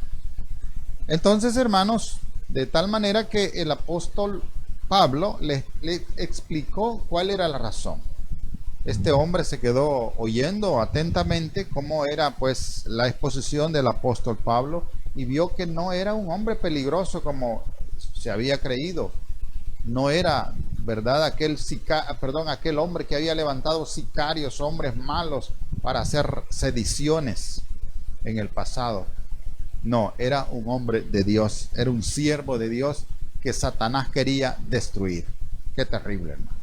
Entonces, hermanos, de tal manera que el apóstol Pablo le explicó cuál era la razón. Este hombre se quedó oyendo atentamente cómo era pues la exposición del apóstol Pablo y vio que no era un hombre peligroso como se había creído. No era, ¿verdad?, aquel hombre que había levantado sicarios, hombres malos para hacer sediciones en el pasado. No, era un hombre de Dios, era un siervo de Dios que Satanás quería destruir. Qué terrible, hermanos.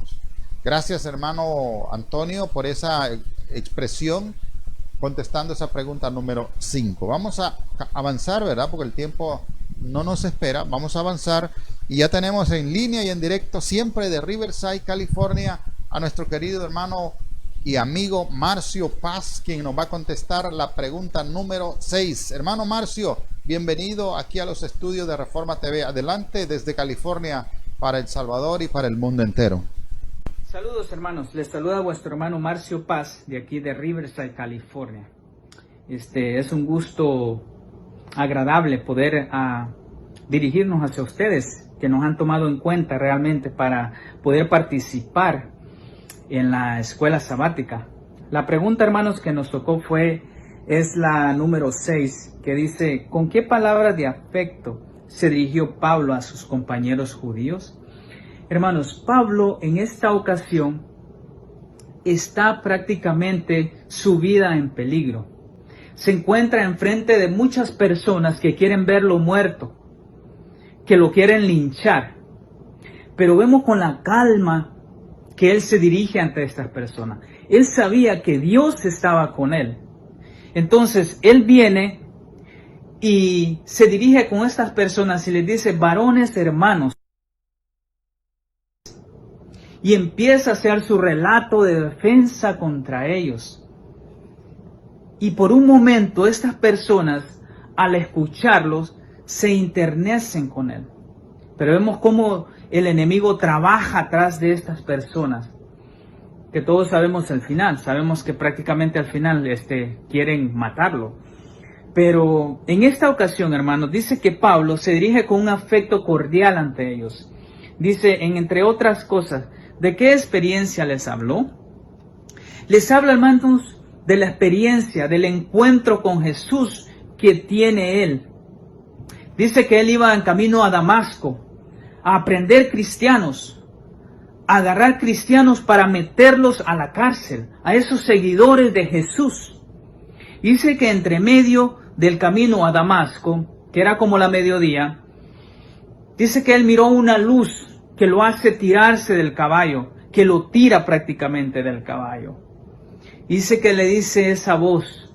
Gracias, hermano Antonio, por esa expresión, contestando esa pregunta número 5. Vamos a avanzar, ¿verdad? Porque el tiempo no nos espera. Vamos a avanzar y ya tenemos en línea y en directo, siempre de Riverside, California, a nuestro querido hermano y amigo Marcio Paz, quien nos va a contestar la pregunta número 6. Hermano Marcio, bienvenido aquí a los estudios de Reforma TV. Adelante desde California para El Salvador y para el mundo entero. Saludos, hermanos, les saluda vuestro hermano Marcio Paz de aquí de Riverside, California. Es un gusto agradable poder dirigirnos hacia ustedes, que nos han tomado en cuenta realmente para poder participar en la escuela sabática. La pregunta, hermanos, que nos tocó es la número 6, que dice, ¿con qué palabras de afecto se dirigió Pablo a sus compañeros judíos? Hermanos, Pablo en esta ocasión está prácticamente su vida en peligro. Se encuentra enfrente de muchas personas que quieren verlo muerto, que lo quieren linchar. Pero vemos con la calma que él se dirige ante estas personas. Él sabía que Dios estaba con él. Entonces, él viene y se dirige con estas personas y les dice, varones hermanos. Y empieza a hacer su relato de defensa contra ellos. Y por un momento estas personas, al escucharlos, se internecen con él. Pero vemos cómo el enemigo trabaja atrás de estas personas. Que todos sabemos el final. Sabemos que prácticamente al final quieren matarlo. Pero en esta ocasión, hermanos, dice que Pablo se dirige con un afecto cordial ante ellos. Dice, entre otras cosas, ¿de qué experiencia les habló? Les habla, hermanos, de la experiencia, del encuentro con Jesús que tiene él. Dice que él iba en camino a Damasco a aprender cristianos, a agarrar cristianos para meterlos a la cárcel, a esos seguidores de Jesús. Dice que entre medio del camino a Damasco, que era como la mediodía, dice que él miró una luz que lo hace tirarse del caballo, que lo tira prácticamente del caballo. Dice que le dice esa voz,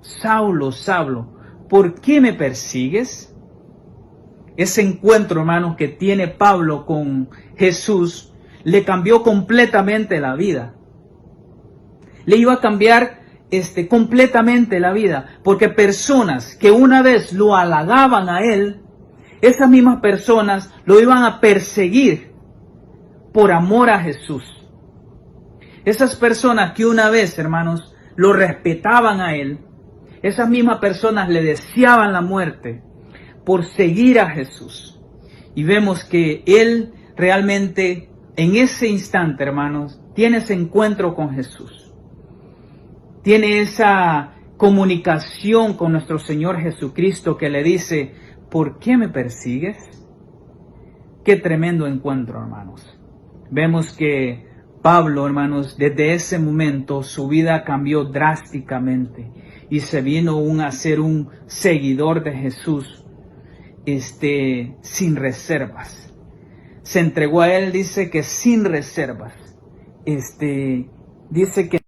Saulo, Saulo, ¿por qué me persigues? Ese encuentro, hermanos, que tiene Pablo con Jesús, le cambió completamente la vida. Le iba a cambiar completamente la vida, porque personas que una vez lo halagaban a él, esas mismas personas lo iban a perseguir por amor a Jesús. Esas personas que una vez, hermanos, lo respetaban a él, esas mismas personas le deseaban la muerte por seguir a Jesús. Y vemos que él realmente en ese instante, hermanos, tiene ese encuentro con Jesús. Tiene esa comunicación con nuestro Señor Jesucristo que le dice, ¿por qué me persigues? Qué tremendo encuentro, hermanos. Vemos que Pablo, hermanos, desde ese momento su vida cambió drásticamente y se vino a ser un seguidor de Jesús, sin reservas. Se entregó a él, dice que sin reservas. Dice que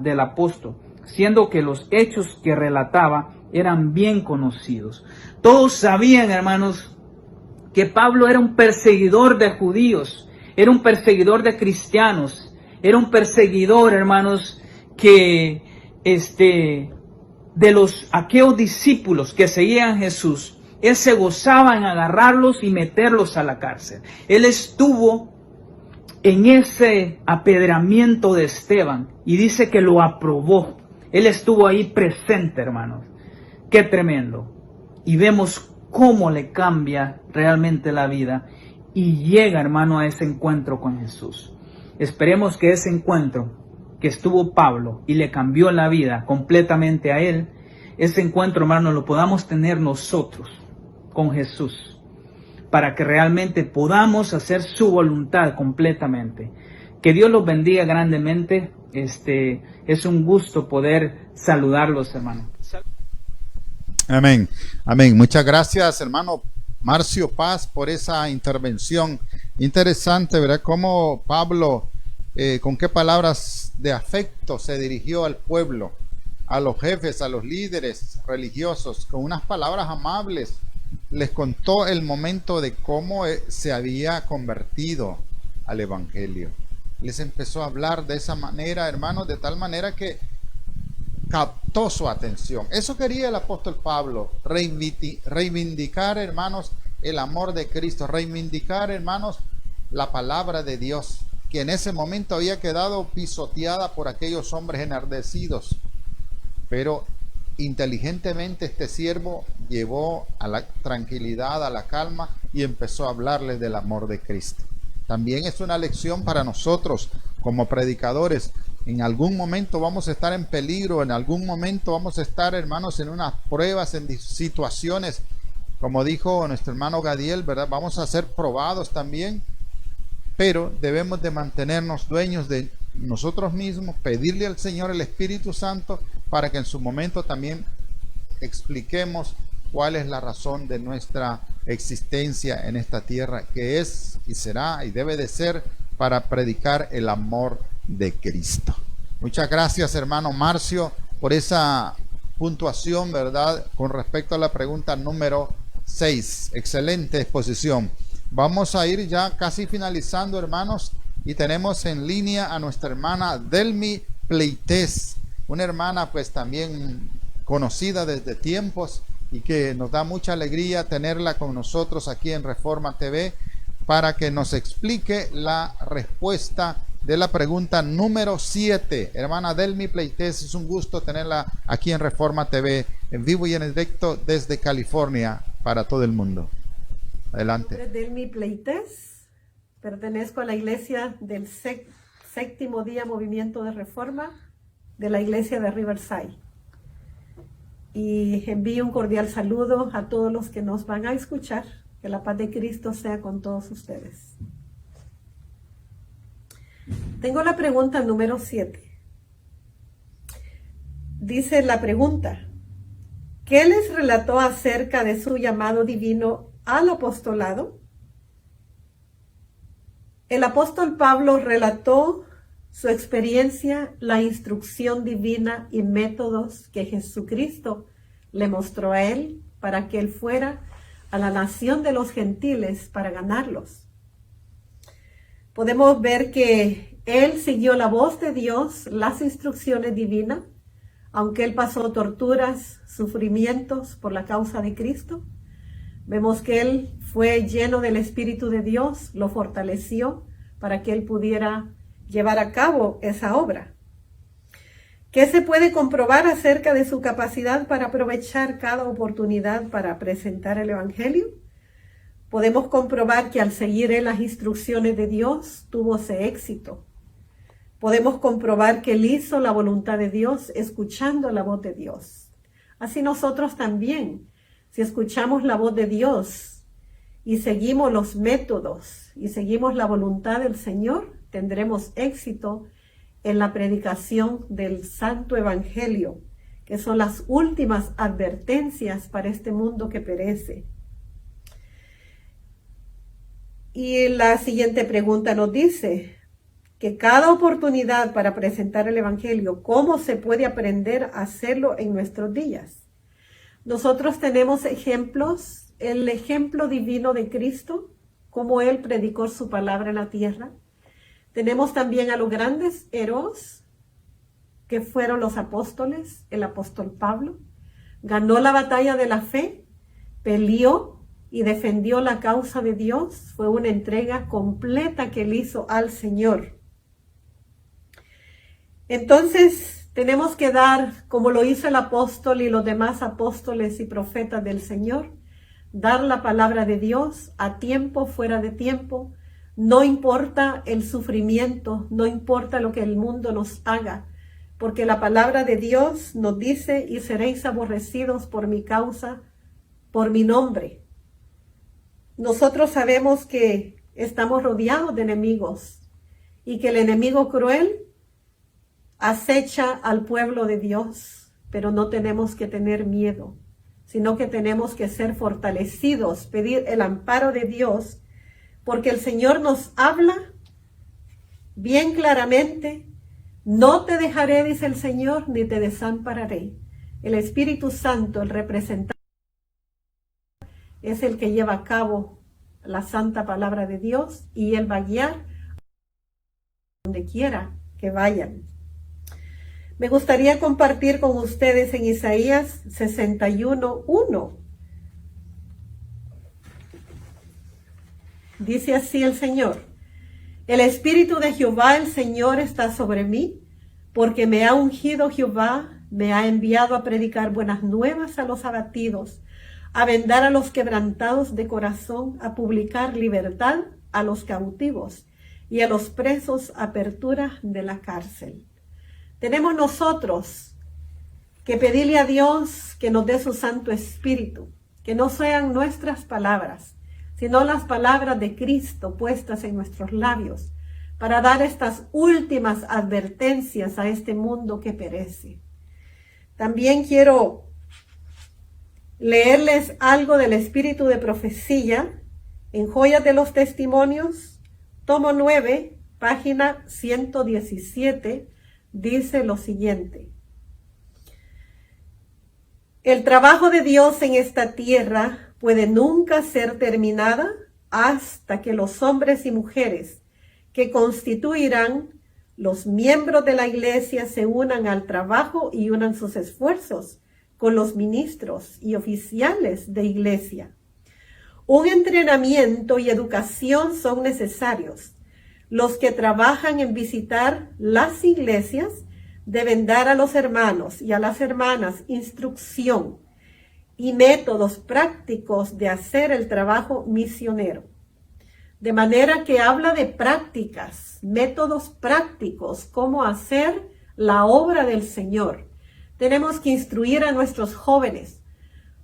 del apóstol, siendo que los hechos que relataba eran bien conocidos. Todos sabían, hermanos, que Pablo era un perseguidor de judíos, era un perseguidor de cristianos, era un perseguidor, hermanos, que de aquellos discípulos que seguían a Jesús, él se gozaba en agarrarlos y meterlos a la cárcel. Él estuvo en ese apedreamiento de Esteban y dice que lo aprobó. Él estuvo ahí presente, hermanos. Qué tremendo. Y vemos cómo le cambia realmente la vida y llega, hermano, a ese encuentro con Jesús. Esperemos que ese encuentro que estuvo Pablo y le cambió la vida completamente a él, ese encuentro, hermano, lo podamos tener nosotros con Jesús, para que realmente podamos hacer su voluntad completamente. Que Dios los bendiga grandemente. Es un gusto poder saludarlos, hermano. Amén, amén. Muchas gracias, hermano Marcio Paz, por esa intervención interesante, ¿verdad? Cómo Pablo, con qué palabras de afecto se dirigió al pueblo, a los jefes, a los líderes religiosos, con unas palabras amables. Les contó el momento de cómo se había convertido al evangelio. Les empezó a hablar de esa manera, hermanos, de tal manera que captó su atención. Eso quería el apóstol Pablo, reivindicar, hermanos, el amor de Cristo, reivindicar, hermanos, la palabra de Dios, que en ese momento había quedado pisoteada por aquellos hombres enardecidos. Pero inteligentemente este siervo llevó a la tranquilidad, a la calma, y empezó a hablarles del amor de Cristo. También es una lección para nosotros como predicadores. En algún momento vamos a estar en peligro, en algún momento vamos a estar, hermanos, en unas pruebas, en situaciones, como dijo nuestro hermano Gadiel, ¿verdad? Vamos a ser probados también, pero debemos de mantenernos dueños de nosotros mismos, pedirle al Señor el Espíritu Santo para que en su momento también expliquemos cuál es la razón de nuestra existencia en esta tierra, que es y será y debe de ser para predicar el amor de Cristo. Muchas gracias, hermano Marcio, por esa puntuación, ¿verdad? Con respecto a la pregunta número 6. Excelente exposición. Vamos a ir ya casi finalizando, hermanos, y tenemos en línea a nuestra hermana Delmi Pleites, una hermana pues también conocida desde tiempos y que nos da mucha alegría tenerla con nosotros aquí en Reforma TV para que nos explique la respuesta de la pregunta número 7. Hermana Delmi Pleites, es un gusto tenerla aquí en Reforma TV, en vivo y en directo desde California para todo el mundo. Adelante. Mi nombre es Delmi Pleites, pertenezco a la iglesia del séptimo día Movimiento de Reforma de la iglesia de Riverside. Y envío un cordial saludo a todos los que nos van a escuchar. Que la paz de Cristo sea con todos ustedes. Tengo la pregunta número 7. Dice la pregunta: ¿qué les relató acerca de su llamado divino al apostolado? El apóstol Pablo relató su experiencia, la instrucción divina y métodos que Jesucristo le mostró a él para que él fuera a la nación de los gentiles para ganarlos. Podemos ver que él siguió la voz de Dios, las instrucciones divinas, aunque él pasó torturas, sufrimientos por la causa de Cristo. Vemos que él fue lleno del Espíritu de Dios, lo fortaleció para que él pudiera llevar a cabo esa obra. ¿Qué se puede comprobar acerca de su capacidad para aprovechar cada oportunidad para presentar el Evangelio? Podemos comprobar que al seguir él las instrucciones de Dios, tuvo ese éxito. Podemos comprobar que él hizo la voluntad de Dios escuchando la voz de Dios. Así nosotros también, si escuchamos la voz de Dios y seguimos los métodos y seguimos la voluntad del Señor, tendremos éxito en la predicación del Santo Evangelio, que son las últimas advertencias para este mundo que perece. Y la siguiente pregunta nos dice que cada oportunidad para presentar el Evangelio, ¿cómo se puede aprender a hacerlo en nuestros días? Nosotros tenemos ejemplos, el ejemplo divino de Cristo, cómo Él predicó su palabra en la tierra. Tenemos también a los grandes héroes, que fueron los apóstoles, el apóstol Pablo. Ganó la batalla de la fe, peleó y defendió la causa de Dios. Fue una entrega completa que él hizo al Señor. Entonces, tenemos que dar, como lo hizo el apóstol y los demás apóstoles y profetas del Señor, dar la palabra de Dios a tiempo, fuera de tiempo. No importa el sufrimiento, no importa lo que el mundo nos haga, porque la palabra de Dios nos dice: y seréis aborrecidos por mi causa, por mi nombre. Nosotros sabemos que estamos rodeados de enemigos y que el enemigo cruel acecha al pueblo de Dios, pero no tenemos que tener miedo, sino que tenemos que ser fortalecidos, pedir el amparo de Dios, porque el Señor nos habla bien claramente: no te dejaré, dice el Señor, ni te desampararé. El Espíritu Santo, el representante, es el que lleva a cabo la santa palabra de Dios, y Él va a guiar donde quiera que vayan. Me gustaría compartir con ustedes en Isaías 61:1. Dice así el Señor: el Espíritu de Jehová, el Señor, está sobre mí, porque me ha ungido Jehová, me ha enviado a predicar buenas nuevas a los abatidos, a vendar a los quebrantados de corazón, a publicar libertad a los cautivos y a los presos apertura de la cárcel. Tenemos nosotros que pedirle a Dios que nos dé su Santo Espíritu, que no sean nuestras palabras, sino las palabras de Cristo puestas en nuestros labios, para dar estas últimas advertencias a este mundo que perece. También quiero leerles algo del espíritu de profecía en Joyas de los Testimonios, tomo 9, página 117, dice lo siguiente: el trabajo de Dios en esta tierra puede nunca ser terminada hasta que los hombres y mujeres que constituirán los miembros de la iglesia se unan al trabajo y unan sus esfuerzos con los ministros y oficiales de iglesia. Un entrenamiento y educación son necesarios. Los que trabajan en visitar las iglesias deben dar a los hermanos y a las hermanas instrucción y métodos prácticos de hacer el trabajo misionero. De manera que habla de prácticas, métodos prácticos, cómo hacer la obra del Señor. Tenemos que instruir a nuestros jóvenes,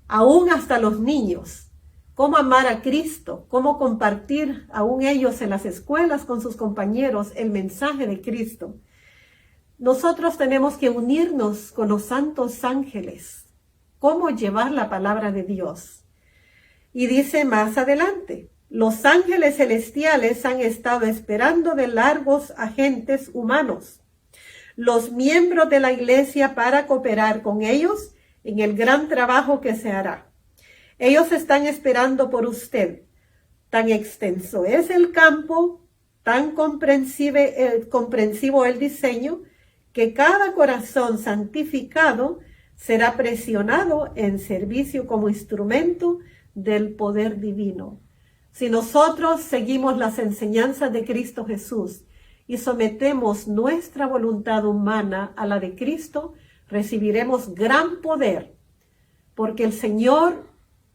aún hasta los niños, cómo amar a Cristo, cómo compartir aún ellos en las escuelas con sus compañeros el mensaje de Cristo. Nosotros tenemos que unirnos con los santos ángeles, cómo llevar la palabra de Dios. Y dice más adelante: los ángeles celestiales han estado esperando de largos agentes humanos, los miembros de la iglesia, para cooperar con ellos en el gran trabajo que se hará. Ellos están esperando por usted. Tan extenso es el campo, tan comprensivo el diseño, que cada corazón santificado será presionado en servicio como instrumento del poder divino. Si nosotros seguimos las enseñanzas de Cristo Jesús y sometemos nuestra voluntad humana a la de Cristo, recibiremos gran poder, porque el Señor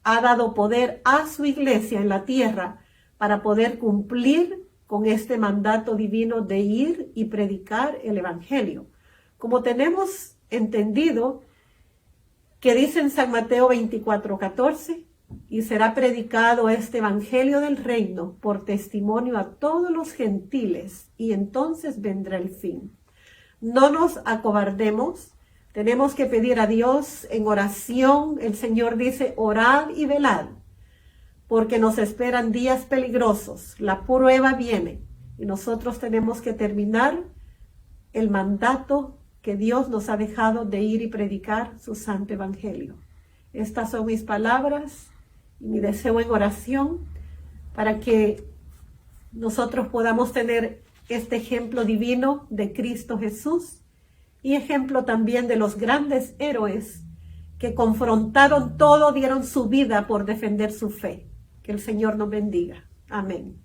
ha dado poder a su iglesia en la tierra para poder cumplir con este mandato divino de ir y predicar el evangelio. Como tenemos entendido que dice en San Mateo 24:14, y será predicado este evangelio del reino por testimonio a todos los gentiles, y entonces vendrá el fin. No nos acobardemos. Tenemos que pedir a Dios en oración. El Señor dice: orad y velad, porque nos esperan días peligrosos. La prueba viene y nosotros tenemos que terminar el mandato que Dios nos ha dejado de ir y predicar su santo evangelio. Estas son mis palabras y mi deseo en oración para que nosotros podamos tener este ejemplo divino de Cristo Jesús y ejemplo también de los grandes héroes que confrontaron todo, dieron su vida por defender su fe. Que el Señor nos bendiga. Amén.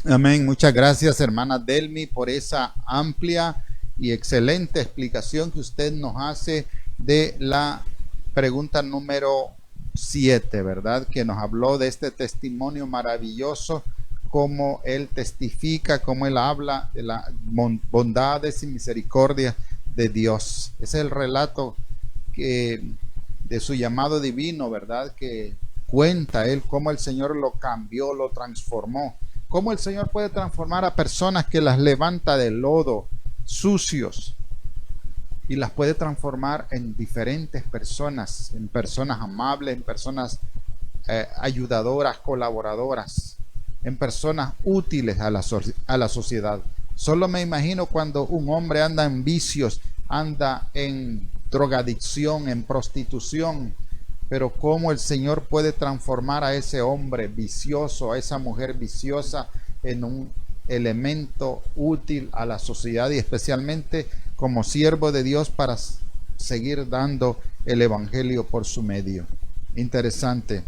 Amén. Muchas gracias, hermana Delmi, por esa amplia y excelente explicación que usted nos hace de la pregunta número 7, ¿verdad? Que nos habló de este testimonio maravilloso, cómo él testifica, cómo él habla de las bondades y misericordia de Dios. Ese es el relato de su llamado divino, ¿verdad? Que cuenta él cómo el Señor lo cambió, lo transformó. Cómo el Señor puede transformar a personas que las levanta del lodo, sucios, y las puede transformar en diferentes personas, en personas amables, en personas ayudadoras, colaboradoras, en personas útiles a la sociedad. Solo me imagino cuando un hombre anda en vicios, anda en drogadicción, en prostitución, pero cómo el Señor puede transformar a ese hombre vicioso, a esa mujer viciosa, en un elemento útil a la sociedad y especialmente como siervo de Dios para seguir dando el evangelio por su medio. Interesante.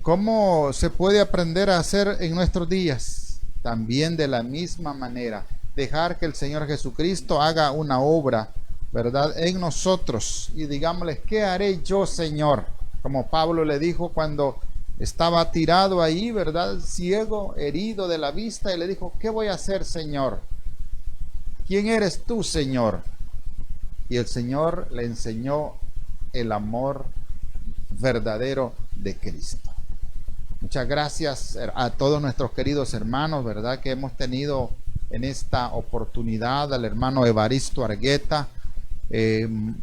¿Cómo se puede aprender a hacer en nuestros días? También de la misma manera, dejar que el Señor Jesucristo haga una obra, ¿verdad?, en nosotros, y digámosle: ¿qué haré yo, Señor? Como Pablo le dijo cuando estaba tirado ahí, ¿verdad?, ciego, herido de la vista, y le dijo: ¿qué voy a hacer, Señor? ¿Quién eres tú, Señor? Y el Señor le enseñó el amor verdadero de Cristo. Muchas gracias a todos nuestros queridos hermanos, ¿verdad?, que hemos tenido en esta oportunidad, al hermano Evaristo Argueta,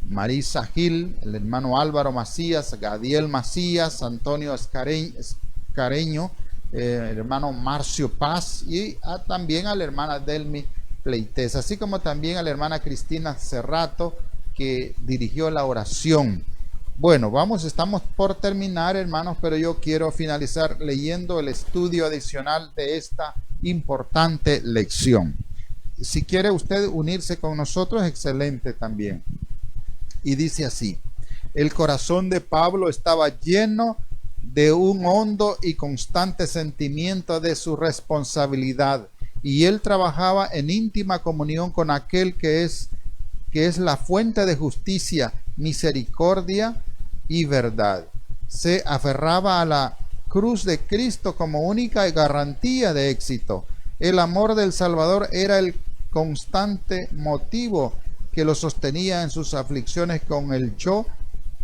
Marisa Gil, el hermano Álvaro Macías, Gadiel Macías, Antonio Escareño, el hermano Marcio Paz y también a la hermana Delmi Pleites, así como también a la hermana Cristina Cerrato, que dirigió la oración. Bueno, estamos por terminar, hermanos, pero yo quiero finalizar leyendo el estudio adicional de esta importante lección. Si quiere usted unirse con nosotros, excelente también. Y dice así: el corazón de Pablo estaba lleno de un hondo y constante sentimiento de su responsabilidad, y él trabajaba en íntima comunión con aquel que es la fuente de justicia, misericordia y verdad. Se aferraba a la cruz de Cristo como única garantía de éxito. El amor del Salvador era el constante motivo que lo sostenía en sus aflicciones con el yo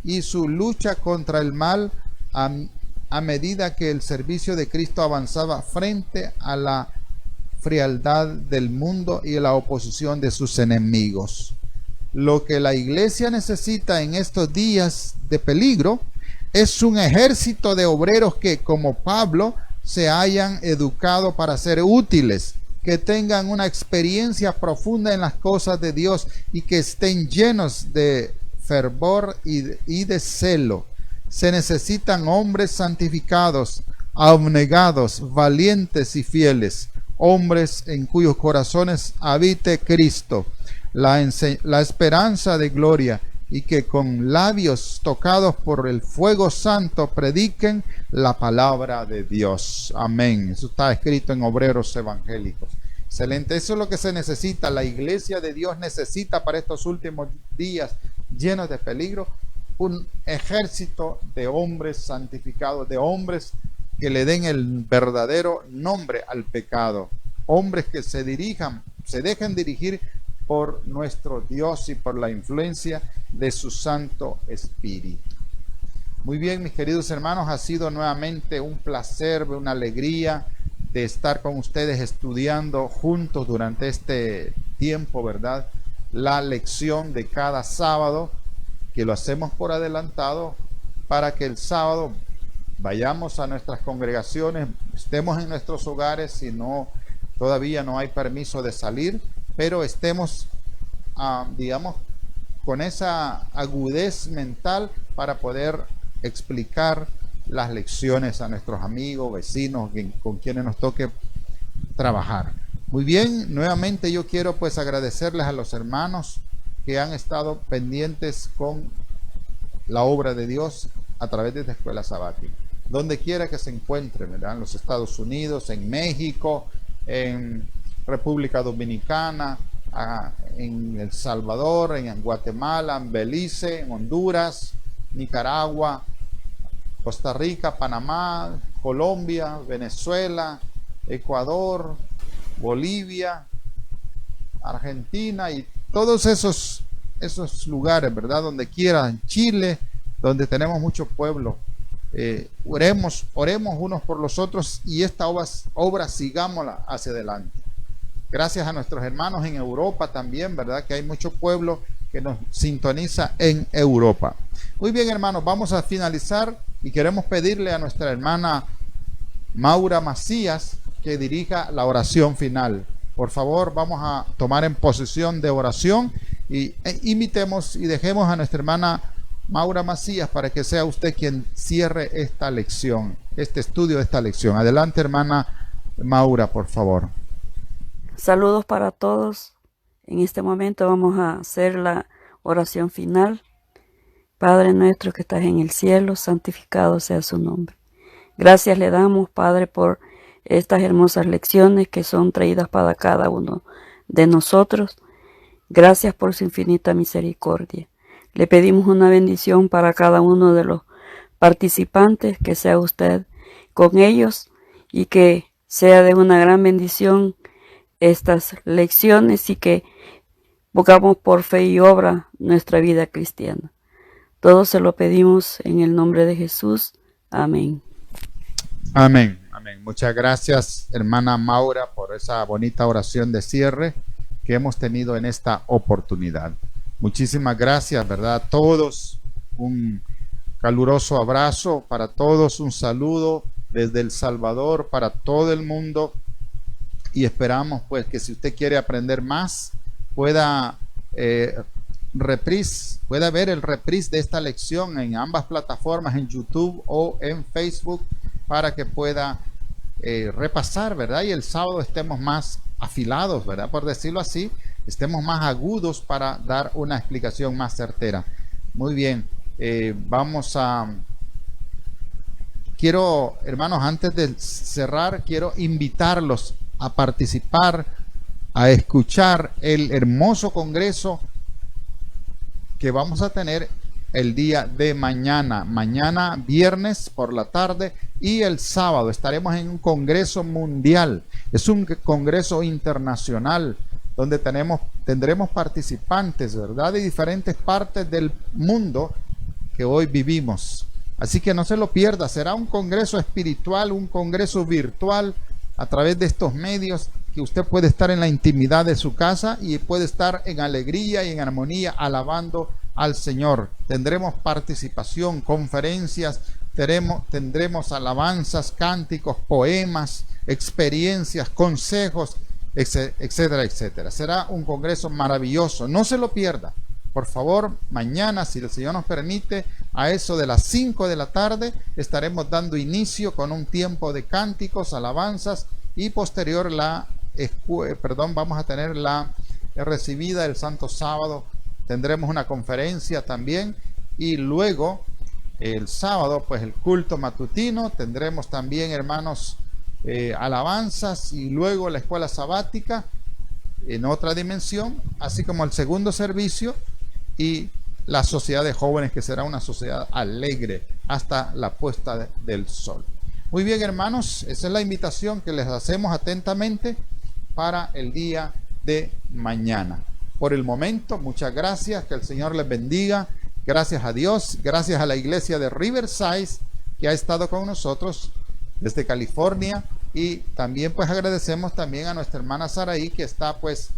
y su lucha contra el mal a medida que el servicio de Cristo avanzaba frente a la frialdad del mundo y la oposición de sus enemigos. Lo que la iglesia necesita en estos días de peligro es un ejército de obreros que, como Pablo, se hayan educado para ser útiles, que tengan una experiencia profunda en las cosas de Dios y que estén llenos de fervor y de celo. Se necesitan hombres santificados, abnegados, valientes y fieles, hombres en cuyos corazones habite Cristo, la esperanza de gloria, y que con labios tocados por el fuego santo prediquen la palabra de Dios. Amén. Eso está escrito en Obreros Evangélicos. Excelente. Eso es lo que se necesita. La iglesia de Dios necesita para estos últimos días llenos de peligro un ejército de hombres santificados, de hombres que le den el verdadero nombre al pecado. Hombres que se dejen dirigir por nuestro Dios y por la influencia de su Santo Espíritu. Muy bien, mis queridos hermanos, ha sido nuevamente un placer, una alegría de estar con ustedes estudiando juntos durante este tiempo, ¿verdad? La lección de cada sábado, que lo hacemos por adelantado para que el sábado vayamos a nuestras congregaciones, estemos en nuestros hogares, si no, todavía no hay permiso de salir, pero estemos, digamos, con esa agudez mental para poder explicar las lecciones a nuestros amigos, vecinos, con quienes nos toque trabajar. Muy bien, nuevamente yo quiero pues agradecerles a los hermanos que han estado pendientes con la obra de Dios a través de esta escuela sabática, donde quiera que se encuentren, ¿verdad? En los Estados Unidos, en México, en República Dominicana, en El Salvador, en Guatemala, en Belice, en Honduras, Nicaragua, Costa Rica, Panamá, Colombia, Venezuela, Ecuador, Bolivia, Argentina y todos esos lugares, ¿verdad? Donde quiera, en Chile, donde tenemos mucho pueblo. Oremos unos por los otros y esta obra sigámosla hacia adelante. Gracias a nuestros hermanos en Europa también, ¿verdad? Que hay mucho pueblo que nos sintoniza en Europa. Muy bien, hermanos, vamos a finalizar y queremos pedirle a nuestra hermana Maura Macías que dirija la oración final. Por favor, vamos a tomar en posición de oración y imitemos y dejemos a nuestra hermana Maura Macías para que sea usted quien cierre esta lección, este estudio de esta lección. Adelante, hermana Maura, por favor. Saludos para todos. En este momento vamos a hacer la oración final. Padre nuestro que estás en el cielo, santificado sea su nombre. Gracias le damos, Padre, por estas hermosas lecciones que son traídas para cada uno de nosotros. Gracias por su infinita misericordia. Le pedimos una bendición para cada uno de los participantes, que sea usted con ellos y que sea de una gran bendición estas lecciones y que pongamos por fe y obra nuestra vida cristiana. Todo se lo pedimos en el nombre de Jesús. Amén. Amén. Amén. Muchas gracias, hermana Maura, por esa bonita oración de cierre que hemos tenido en esta oportunidad. Muchísimas gracias, ¿verdad? A todos, un caluroso abrazo para todos, un saludo desde El Salvador para todo el mundo, y esperamos pues que si usted quiere aprender más, pueda pueda ver el reprise de esta lección en ambas plataformas, en YouTube o en Facebook, para que pueda repasar, ¿verdad? Y el sábado estemos más afilados, ¿verdad? Por decirlo así, estemos más agudos para dar una explicación más certera. Muy bien, quiero, hermanos, antes de cerrar, quiero invitarlos a participar, a escuchar el hermoso congreso que vamos a tener el día de mañana, viernes por la tarde, y el sábado estaremos en un congreso mundial. Es un congreso internacional donde tendremos participantes, ¿verdad?, de diferentes partes del mundo que hoy vivimos. Así que no se lo pierda, será un congreso espiritual, un congreso virtual a través de estos medios, que usted puede estar en la intimidad de su casa y puede estar en alegría y en armonía alabando al Señor. Tendremos participación, conferencias, tendremos alabanzas, cánticos, poemas, experiencias, consejos, etcétera, etcétera. Será un congreso maravilloso, no se lo pierda. Por favor, mañana, si el Señor nos permite, a eso de las 5 de la tarde, estaremos dando inicio con un tiempo de cánticos, alabanzas, y posterior vamos a tener la recibida del Santo Sábado. Tendremos una conferencia también, y luego el sábado pues el culto matutino. Tendremos también, hermanos, alabanzas, y luego la escuela sabática en otra dimensión, así como el segundo servicio y la sociedad de jóvenes, que será una sociedad alegre hasta la puesta del sol. Muy bien, hermanos, esa es la invitación que les hacemos atentamente para el día de mañana. Por el momento, muchas gracias, que el Señor les bendiga. Gracias a Dios, gracias a la iglesia de Riverside, que ha estado con nosotros desde California, y también pues agradecemos también a nuestra hermana Saraí, que está pues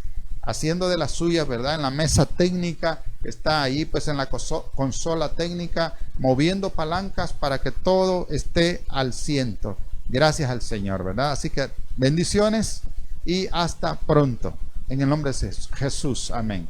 haciendo de las suyas, ¿verdad?, en la mesa técnica, que está ahí pues en la consola técnica, moviendo palancas para que todo esté al ciento. Gracias al Señor, ¿verdad? Así que bendiciones y hasta pronto. En el nombre de Jesús. Amén.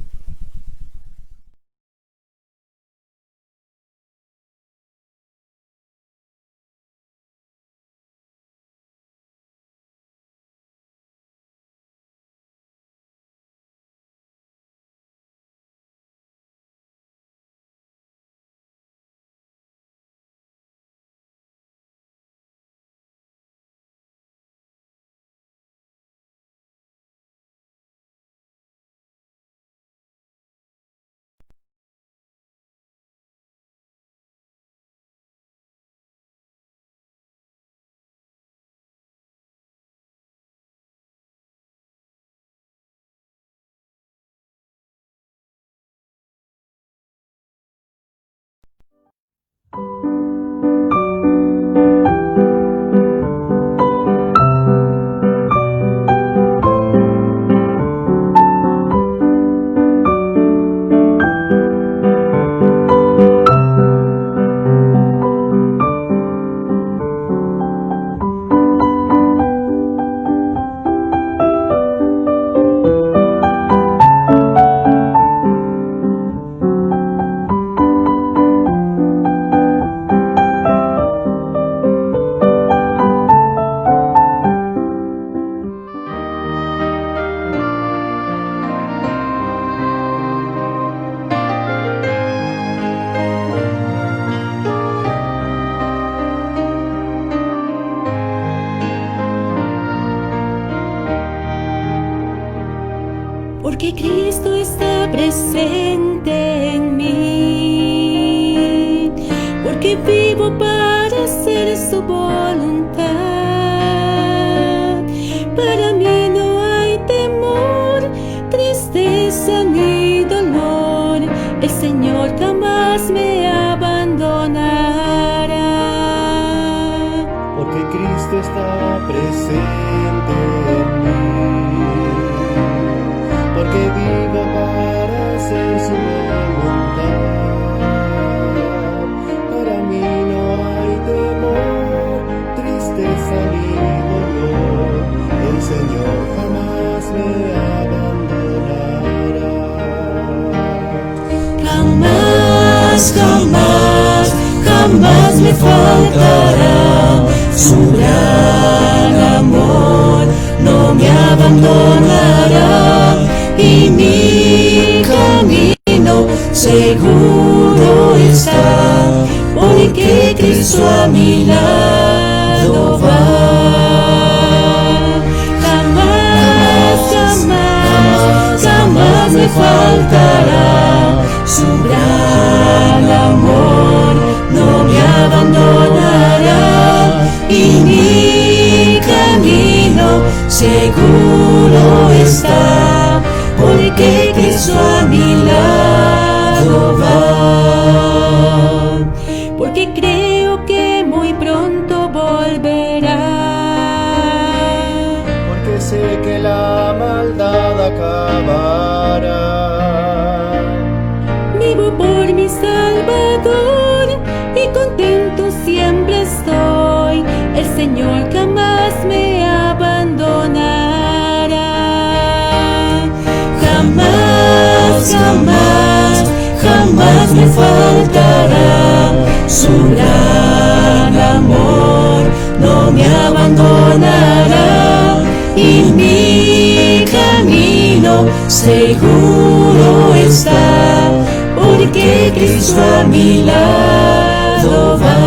Porque Cristo está presente en mí, porque vivo para hacer su voluntad. Para mí no hay temor, tristeza ni dolor, el Señor jamás me abandonará. Porque Cristo está presente en mí, porque vivo para hacer su voluntad. faltará, su gran amor no me abandonará, y mi camino seguro está, porque Cristo a mi lado va. Jamás me faltará, su gran amor no me abandonará, y mi camino seguro está, porque Cristo a mi lado va. Porque creo que muy pronto volverá, porque sé que la maldad acabará. Vivo por mi Salvador y contento siempre estoy, el Señor jamás me abandonará. Jamás, jamás, jamás me faltará, su gran amor no me abandonará, y mi camino seguro está, porque Cristo a mi lado va.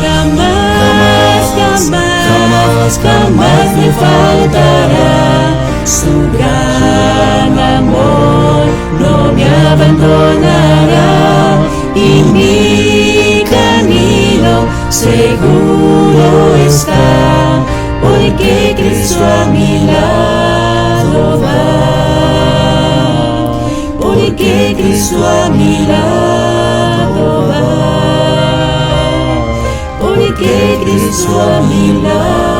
Jamás, jamás, jamás me faltará, su gran amor no me abandonará, y mi camino seguro está, porque Cristo a mi lado va, porque Cristo a mi lado va, porque Cristo a mi lado va.